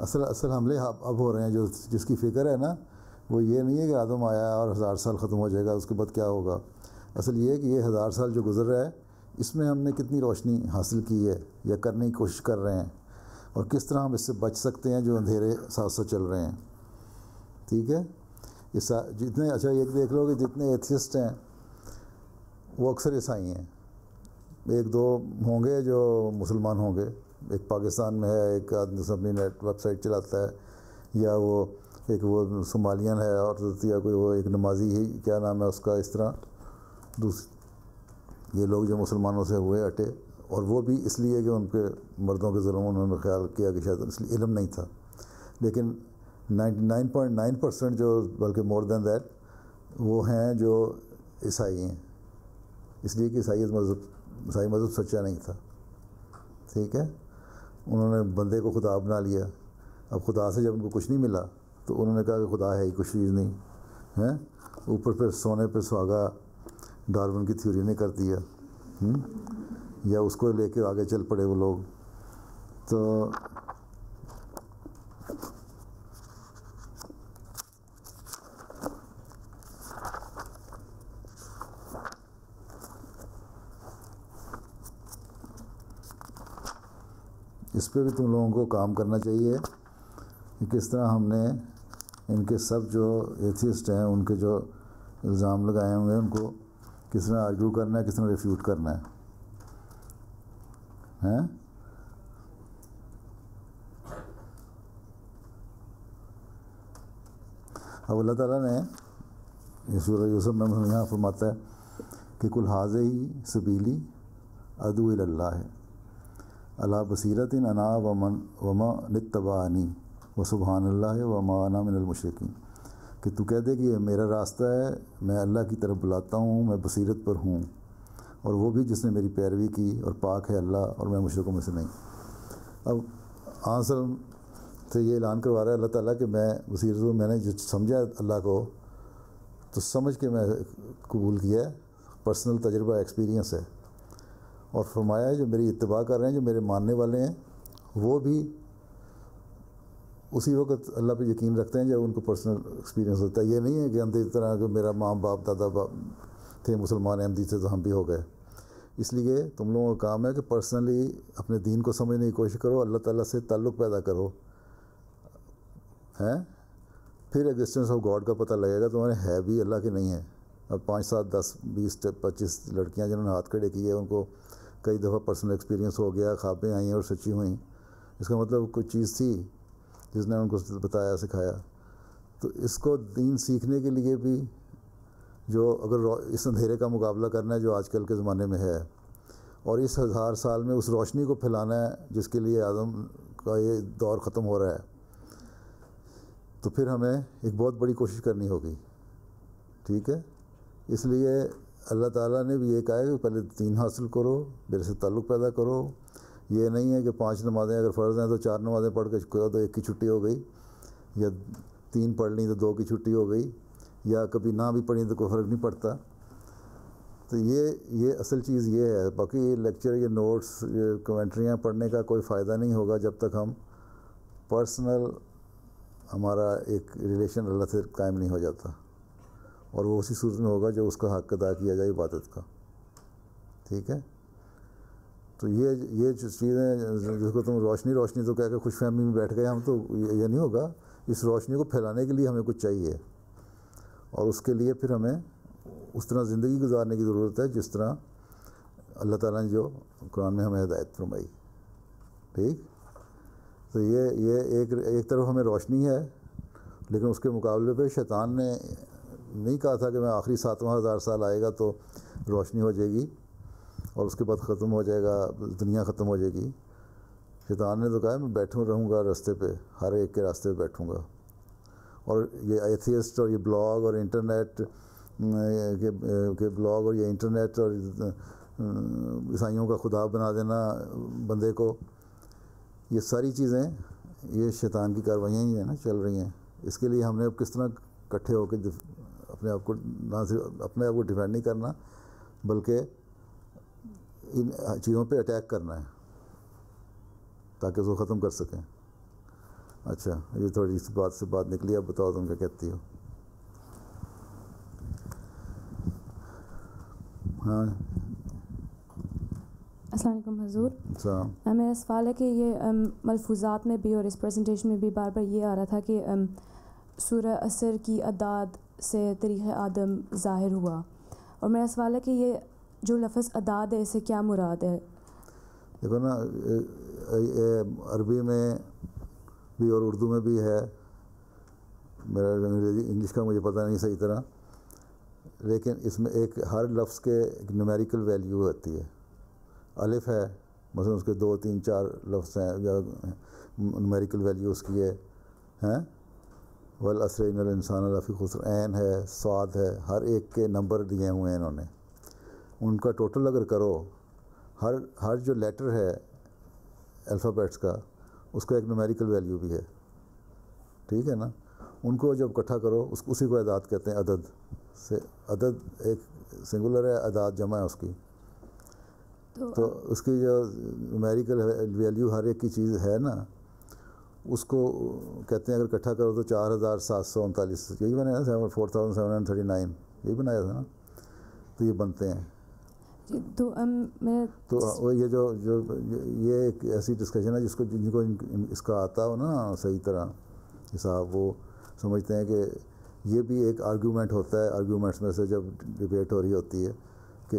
اصل حملے اب ہو رہے ہیں. جس کی فکر ہے نا، وہ یہ نہیں ہے کہ آدم آیا اور 1000 سال ختم ہو جائے گا اس کے بعد کیا ہوگا. اصل یہ ہے کہ یہ 1000 سال جو گزر رہا ہے اس میں ہم نے کتنی روشنی حاصل کی ہے یا کرنے کی کوشش کر رہے ہیں، اور کس طرح ہم اس سے بچ سکتے ہیں جو اندھیرے ساتھ ساتھ چل رہے ہیں. ٹھیک ہے. جتنے اچھا یہ دیکھ لو کہ جتنے ایتھیسٹ ہیں وہ اکثر عیسائی ہیں. 1 2 ہوں گے جو مسلمان ہوں گے. ایک پاکستان میں ہے، ایک آدمی اپنی ویب سائٹ چلاتا ہے، یا وہ ایک وہ صومالیان ہے، اور یا کوئی وہ ایک نمازی ہی کیا نام ہے اس کا. اس طرح یہ لوگ جو مسلمانوں سے ہوئے ہٹے، اور وہ بھی اس لیے کہ ان کے مردوں کے ظلم انہوں نے خیال کیا کہ شاید اس لیے علم نہیں تھا. لیکن 99.9% جو، بلکہ مور دین دیٹ، وہ ہیں جو عیسائی ہیں. اس لیے کہ عیسائی مذہب سچا نہیں تھا. ٹھیک ہے. انہوں نے بندے کو خدا بنا لیا. اب خدا سے جب ان کو کچھ نہیں ملا تو انہوں نے کہا کہ خدا ہے ہی کچھ چیز نہیں ہے. اوپر پہ سونے پہ سہاگا ڈارون کی تھیوری نے کر دیا، یا اس کو لے کے آگے چل پڑے وہ لوگ. تو اس پہ بھی تم لوگوں کو کام کرنا چاہیے کہ کس طرح ہم نے ان کے سب جو ایتھیسٹ ہیں ان کے جو الزام لگائے ہوئے ہیں ان کو کس طرح آرگیو کرنا ہے، کس طرح ریفیوٹ کرنا ہے. اب اللہ تعالیٰ نے یہ سورہ یوسف میں یہاں فرماتا ہے کہ کل حاضر ہی سبیلی ادعو الی اللہ ہے علی بصیرۃ انا ومن اتبعنی وسبحان اللہ وما انا من المشرکین. کہ تو کہہ دے کہ یہ میرا راستہ ہے، میں اللہ کی طرف بلاتا ہوں، میں بصیرت پر ہوں، اور وہ بھی جس نے میری پیروی کی، اور پاک ہے اللہ اور میں مشرکوں میں سے نہیں. اب اصل سے یہ اعلان کروا رہا ہے اللہ تعالیٰ کہ میں بصیرت ہوں، میں نے جو سمجھا اللہ کو تو سمجھ کے میں قبول کیا ہے، پرسنل تجربہ ایکسپیرینس ہے. اور فرمایا ہے جو میری اتباع کر رہے ہیں، جو میرے ماننے والے ہیں، وہ بھی اسی وقت اللہ پہ یقین رکھتے ہیں جب ان کو پرسنل ایکسپیرینس ہوتا ہے. یہ نہیں ہے کہ اندھی طرح کہ میرا ماں باپ دادا باپ تھے مسلمان احمدی تھے تو ہم بھی ہو گئے. اس لیے تم لوگوں کا کام ہے کہ پرسنلی اپنے دین کو سمجھنے کی کوشش کرو، اللہ تعالیٰ سے تعلق پیدا کرو، پھر ایگزسٹنس آف گاڈ کا پتہ لگے گا تمہارے ہے بھی اللہ کے نہیں ہے. اب 5 7 10 20 25 لڑکیاں جنہوں نے ہاتھ کھڑے کیے ان کو کئی دفعہ پرسنل ایکسپیرینس ہو گیا، خوابیں آئی ہیں اور سچی ہوئیں. اس کا مطلب کوئی چیز تھی جس نے ان کو بتایا سکھایا. تو اس کو دین سیکھنے کے لیے بھی جو اگر اس اندھیرے کا مقابلہ کرنا ہے جو آج کل کے زمانے میں ہے، اور اس 1000 سال میں اس روشنی کو پھیلانا ہے جس کے لیے آدم کا یہ دور ختم ہو رہا ہے، تو پھر ہمیں ایک بہت بڑی کوشش کرنی ہوگی. ٹھیک ہے. اس لیے اللہ تعالیٰ نے بھی یہ کہا ہے کہ پہلے دین حاصل کرو، میرے سے تعلق پیدا کرو. یہ نہیں ہے کہ 5 نمازیں اگر فرض ہیں تو 4 نمازیں پڑھ کے تو 1 کی چھٹی ہو گئی، یا 3 پڑھ لیں تو 2 کی چھٹی ہو گئی، یا کبھی نہ بھی پڑھیں تو کوئی فرق نہیں پڑتا. تو یہ اصل چیز یہ ہے. باقی یہ لیکچر، یہ نوٹس، یہ کمنٹریاں پڑھنے کا کوئی فائدہ نہیں ہوگا جب تک ہم پرسنل ہمارا ایک ریلیشن اللہ سے قائم نہیں ہو جاتا، اور وہ اسی صورت میں ہوگا جو اس کا حق ادا کیا جائے عبادت کا. ٹھیک ہے. تو یہ چیزیں جس کو تم روشنی تو کہہ کے خوش فہمی میں بیٹھ گئے ہم، تو یہ نہیں ہوگا. اس روشنی کو پھیلانے کے لیے ہمیں کچھ چاہیے، اور اس کے لیے پھر ہمیں اس طرح زندگی گزارنے کی ضرورت ہے جس طرح اللہ تعالیٰ نے جو قرآن میں ہمیں ہدایت فرمائی. ٹھیک. تو یہ ایک طرف ہمیں روشنی ہے، لیکن اس کے مقابلے پہ شیطان نے نہیں کہا تھا کہ میں آخری 7,000 سال آئے گا تو روشنی ہو جائے گی اور اس کے بعد ختم ہو جائے گا، دنیا ختم ہو جائے گی۔ شیطان نے تو کہا میں بیٹھوں رہوں گا راستے پہ، ہر ایک کے راستے پہ بیٹھوں گا۔ اور یہ ایتھیسٹ اور یہ بلاگ اور انٹرنیٹ کے بلاگ اور یہ انٹرنیٹ اور عیسائیوں کا خدا بنا دینا بندے کو، یہ ساری چیزیں یہ شیطان کی کاروائیاں ہی ہیں نا چل رہی ہیں۔ اس کے لیے ہم نے اب کس طرح اکٹھے ہو کے اپنے آپ کو نہ صرف اپنے آپ کو ڈیفینڈ نہیں کرنا بلکہ ان چیزوں پہ اٹیک کرنا ہے تاکہ اس کو ختم کر سکیں۔ اچھا یہ تھوڑی سی بات نکلی، اب بتاؤ تم کیا کہتی ہو؟ ہاں السلام علیکم حضور۔ السلام۔ میرا سوال ہے کہ یہ ملفوظات میں بھی اور اس پریزنٹیشن میں بھی بار بار یہ آ رہا تھا کہ سورہ عصر کی اعداد سے تاریخ آدم ظاہر ہوا، اور میرا سوال ہے کہ یہ جو لفظ اعداد ہے اس سے کیا مراد ہے؟ دیکھو نا، عربی میں بھی اور اردو میں بھی ہے، میرا انگلش کا مجھے پتہ نہیں صحیح طرح، لیکن اس میں ایک ہر لفظ کے ایک نیومیریکل ویلیو ہوتی ہے۔ الف ہے مثلا اس کے 2 3 4 لفظ ہیں یا نیومیریکل ویلیو اس کی ہے، والعصر ان الانسان لفی خسر، عین ہے، صاد ہے، ہر ایک کے نمبر دیے ہوئے ہیں انہوں نے۔ ان کا ٹوٹل اگر کرو، ہر جو لیٹر ہے الفابیٹس کا اس کا ایک نیومیریکل ویلیو بھی ہے، ٹھیک ہے نا؟ ان کو جب اکٹھا کرو اسی کو اعداد کہتے ہیں۔ عدد سے عدد ایک سنگولر ہے، اعداد جمع ہے اس کی، تو اس کی جو نیومیریکل ویلیو ہر ایک کی چیز ہے نا، اس کو کہتے ہیں اگر اکٹھا کرو تو 4739 یہی بنایا نا، 4739 یہی بنایا تھا نا، تو یہ بنتے ہیں۔ تو یہ جو یہ ایک ایسی ڈسکشن ہے جن کو اس کا آتا ہو نا صحیح طرح حساب، وہ سمجھتے ہیں کہ یہ بھی ایک آرگیومنٹ ہوتا ہے، آرگیومنٹس میں سے جب ڈبیٹ ہو رہی ہوتی ہے کہ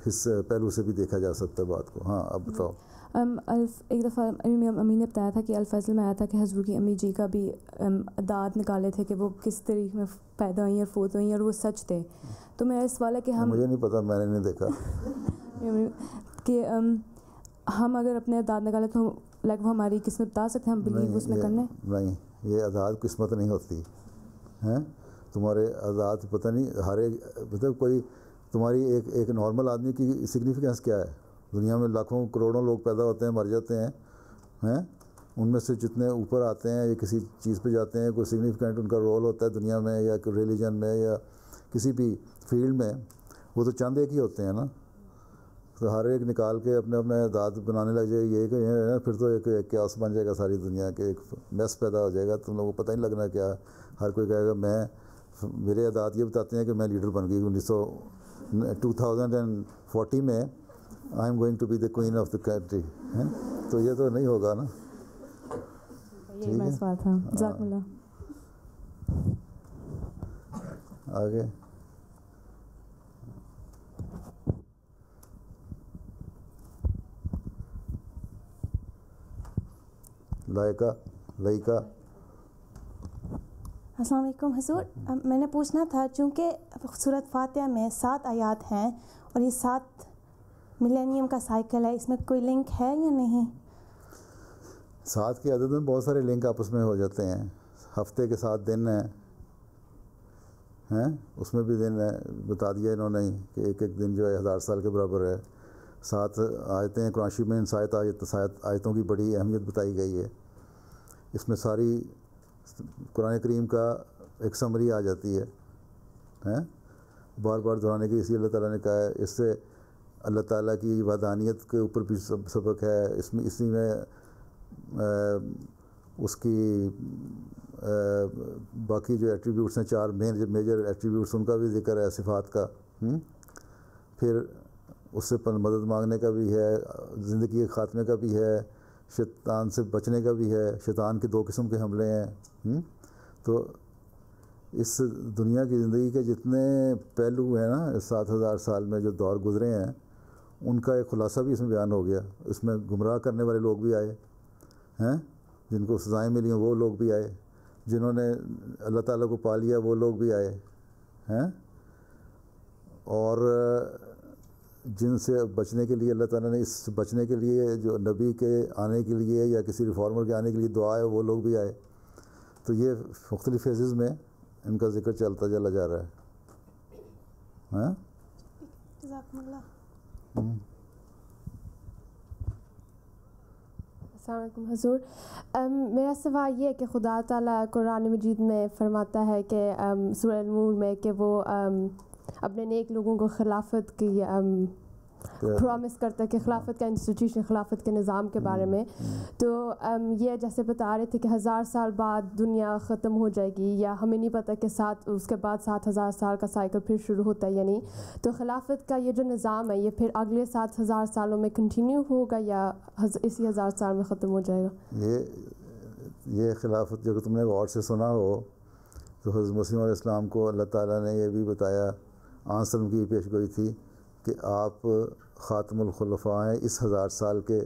اس پہلو سے بھی دیکھا جا سکتا ہے بات کو۔ ہاں اب بتاؤ۔ ایک دفعہ امی نے بتایا تھا کہ الفضل میں آیا تھا کہ حضور کی امی جی کا بھی اعداد نکالے تھے کہ وہ کس تاریخ میں پیدا ہوئی اور فوت ہوئی اور وہ سچ تھے۔ تو میرا سوال ہے کہ مجھے نہیں پتا، میں نے نہیں دیکھا کہ ہم اگر اپنے اعداد نکالیں تو لائک وہ ہماری قسمت بتا سکتے ہیں، ہم بلیو اس میں کرنا ہے؟ نہیں، یہ اعداد قسمت نہیں ہوتی ہیں، تمہارے اعداد پتہ نہیں، ہر ایک مطلب کوئی تمہاری ایک نارمل آدمی کی سگنیفیکینس کیا ہے؟ دنیا میں لاکھوں کروڑوں لوگ پیدا ہوتے ہیں، مر جاتے ہیں، ان میں سے جتنے اوپر آتے ہیں یا کسی چیز پہ جاتے ہیں، کوئی سگنیفیکنٹ ان کا رول ہوتا ہے دنیا میں یا ریلیجن میں یا کسی بھی فیلڈ میں، وہ تو چند ایک ہی ہوتے ہیں نا۔ تو ہر ایک نکال کے اپنے اعداد بنانے لگ جائے، یہ کہ پھر تو ایک کیاس بن جائے گا ساری دنیا کے، ایک میس پیدا ہو جائے گا، تم لوگوں کو پتہ نہیں لگنا کیا۔ ہر کوئی کہے گا میرے اعداد یہ بتاتے ہیں کہ میں لیڈر بن گئی 2040 میں I am going to be the queen of the country, تو یہ تو نہیں ہوگا نا۔ یہی میرا سوال تھا، جزاک اللہ۔ آگے لائکا۔ السلام علیکم حضور، میں نے پوچھنا تھا چونکہ سورۃ فاتحہ میں 7 آیات ہیں اور یہ 7 ملینیم کا سائیکل ہے، اس میں کوئی لنک ہے یا نہیں؟ 7 کی عدد میں بہت سارے لنک آپس میں ہو جاتے ہیں۔ ہفتے کے 7 دن ہیں، اس میں بھی دن ہے، بتا دیا انہوں نے کہ ایک دن جو ہے 1000 سال کے برابر ہے۔ 7 آیتیں ہیں قرآن شریف میں، ان 7 آیتوں کی بڑی اہمیت بتائی گئی ہے۔ اس میں ساری قرآن کریم کا ایک سمری آ جاتی ہے، بار بار دہرانے کی، اسی اللہ تعالیٰ نے کہا ہے۔ اس سے اللہ تعالیٰ کی وحدانیت کے اوپر بھی سبق ہے، اسی میں اس کی باقی جو ایٹریبیوٹس ہیں 4 میجر ایٹریبیوٹس، ان کا بھی ذکر ہے، صفات کا۔ پھر اس سے مدد مانگنے کا بھی ہے، زندگی کے خاتمے کا بھی ہے، شیطان سے بچنے کا بھی ہے۔ شیطان کے 2 قسم کے حملے ہیں۔ تو اس دنیا کی زندگی کے جتنے پہلو ہیں نا، 7000 سال میں جو دور گزرے ہیں، ان کا ایک خلاصہ بھی اس میں بیان ہو گیا. اس میں گمراہ کرنے والے لوگ بھی آئے ہیں, جن کو سزائیں ملی ہیں وہ لوگ بھی آئے, جنہوں نے اللہ تعالیٰ کو پا لیا وہ لوگ بھی آئے ہیں, اور جن سے بچنے کے لیے اللہ تعالیٰ نے اس بچنے کے لیے جو نبی کے آنے کے لیے یا کسی ریفارمر کے آنے کے لیے دعا ہے وہ لوگ بھی آئے. تو یہ مختلف فیزز میں ان کا ذکر چلتا چلا جا رہا ہے. ہاں جزاکم اللہ. السلام علیکم حضور. میرا سوال یہ ہے کہ خدا تعالیٰ قرآن مجید میں فرماتا ہے کہ سورہ نور میں کہ وہ اپنے نیک لوگوں کو خلافت کی پرومس کرتا ہے کہ خلافت کا انسٹیٹیوشن, خلافت کے نظام کے بارے میں. تو یہ جیسے بتا رہے تھے کہ 1000 سال بعد دنیا ختم ہو جائے گی, یا ہمیں نہیں پتہ کہ اس کے بعد 7000 سال کا سائیکل پھر شروع ہوتا ہے یا نہیں. تو خلافت کا یہ جو نظام ہے یہ پھر اگلے 7000 سالوں میں کنٹینیو ہوگا یا اسی 1000 سال میں ختم ہو جائے گا؟ یہ خلافت جو تم نے غور سے سنا ہو تو حضرت مسیح علیہ السلام کو اللہ تعالیٰ نے یہ بھی بتایا, آنسلم کی پیش گوئی تھی کہ آپ خاتم الخلفاء ہیں اس 1000 سال کے.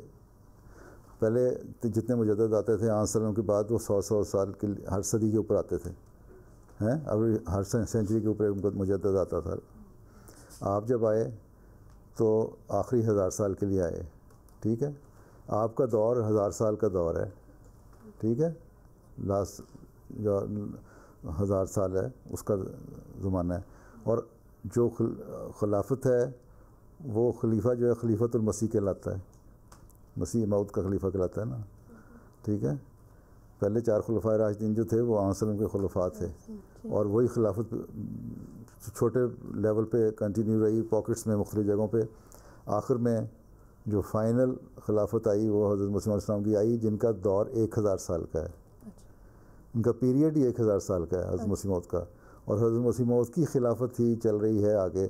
پہلے جتنے مجدد آتے تھے آنسلم کے بعد وہ 100 سال کے ہر صدی کے اوپر آتے تھے ہیں, اب ہر سینچری کے اوپر ان کو مجدد آتا تھا. آپ جب آئے تو آخری 1000 سال کے لیے آئے, ٹھیک ہے. آپ کا دور 1000 سال کا دور ہے, ٹھیک ہے. لاسٹ جو 1000 سال ہے اس کا زمانہ ہے. اور جو خلافت ہے وہ خلیفہ جو ہے خلیفۃ المسیح کہلاتا ہے, مسیح موعود کا خلیفہ کہلاتا ہے نا, ٹھیک ہے. پہلے 4 خلفائے راشدین جو تھے وہ آنسلم کے خلفاء تھے, اور وہی خلافت چھوٹے لیول پہ کنٹینیو رہی, پاکٹس میں مختلف جگہوں پہ. آخر میں جو فائنل خلافت آئی وہ حضرت مسیح علیہ السلام کی آئی, جن کا دور 1000 سال کا ہے. ان کا پیریڈ ہی 1000 سال کا ہے حضرت مسیح موعود کا, اور حضرت مسیح موعود کی خلافت ہی چل رہی ہے آگے.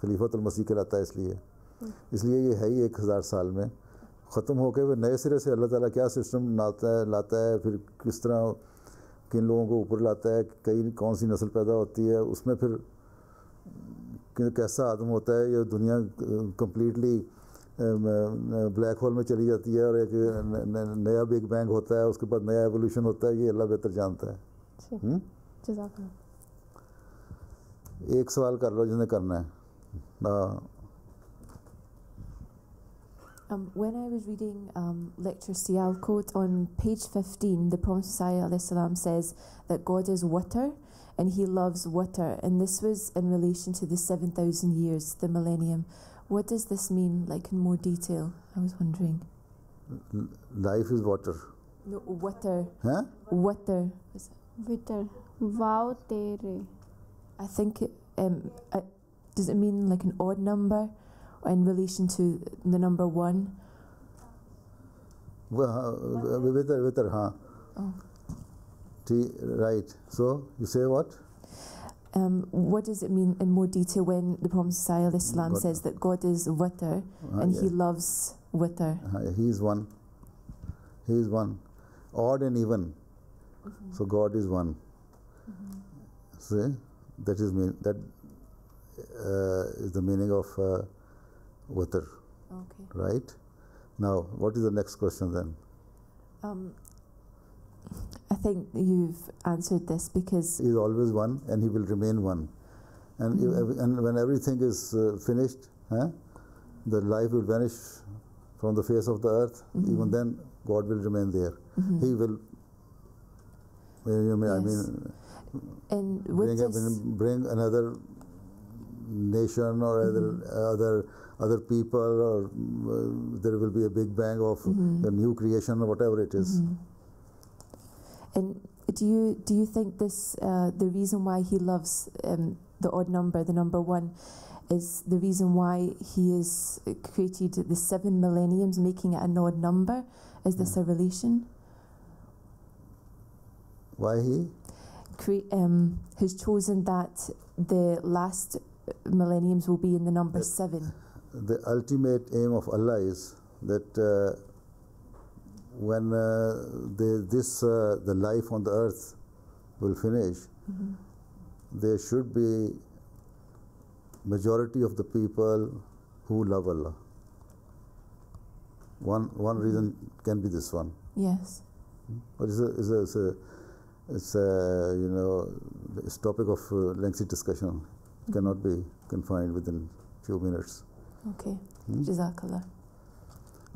خلیفۃ المسیح کہلاتا ہے اس لیے یہ ہے ہی 1000 سال میں ختم ہو کے. وہ نئے سرے سے اللہ تعالیٰ کیا سسٹم لاتا ہے, پھر کس طرح کن لوگوں کو اوپر لاتا ہے, کون سی نسل پیدا ہوتی ہے, اس میں پھر کیسا آدم ہوتا ہے. یہ دنیا کمپلیٹلی بلیک ہول میں چلی جاتی ہے, اور ایک نیا بگ بینگ ہوتا ہے, اس کے بعد نیا ایولیوشن ہوتا ہے. یہ اللہ بہتر جانتا ہے. ایک سوال کر لو جس نے کرنا ہے. When I was reading lecture Sialkot on page 15, the Prophet ﷺ says that God is water and he loves water, and this was in relation to the 7,000 years, the millennium. What does this mean, like in more detail? I was wondering. Life is water. No, water. Huh? Water. Water. Wow, tere. I think does it mean like an odd number in relation to the number 1? Wither, huh? Oh. Right. So, you say what? What does it mean in more detail when the Prophet ﷺ says that God is water and he loves water? He is one. He is one. Odd and even. So, God is one. See? That is the meaning of water. Okay. Right? Now, what is the next question then? I think you've answered this because he is always one and he will remain one. And, and when everything is finished, the life will vanish from the face of the earth. Even then, God will remain there. He will, and bring another nation or other people, or there will be a big bang of a new creation or whatever it is. And do you think this the reason why he loves the odd number, the number 1, is the reason why he has created the 7 millenniums, making it an odd number? Is this a relation? Why he has chosen that the last millenniums will be in the number 7? The ultimate aim of Allah is that when the life on the earth will finish, there should be majority of the people who love Allah. One reason can be this one. Yes. But it's a it's topic of lengthy discussion. Cannot be confined within few minutes. Okay. Jazakallah.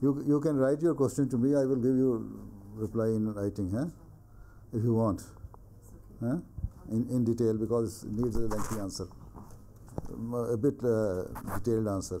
You can write your question to me. I will give you reply in writing, if you want, in detail, because it needs a lengthy answer, a bit detailed answer.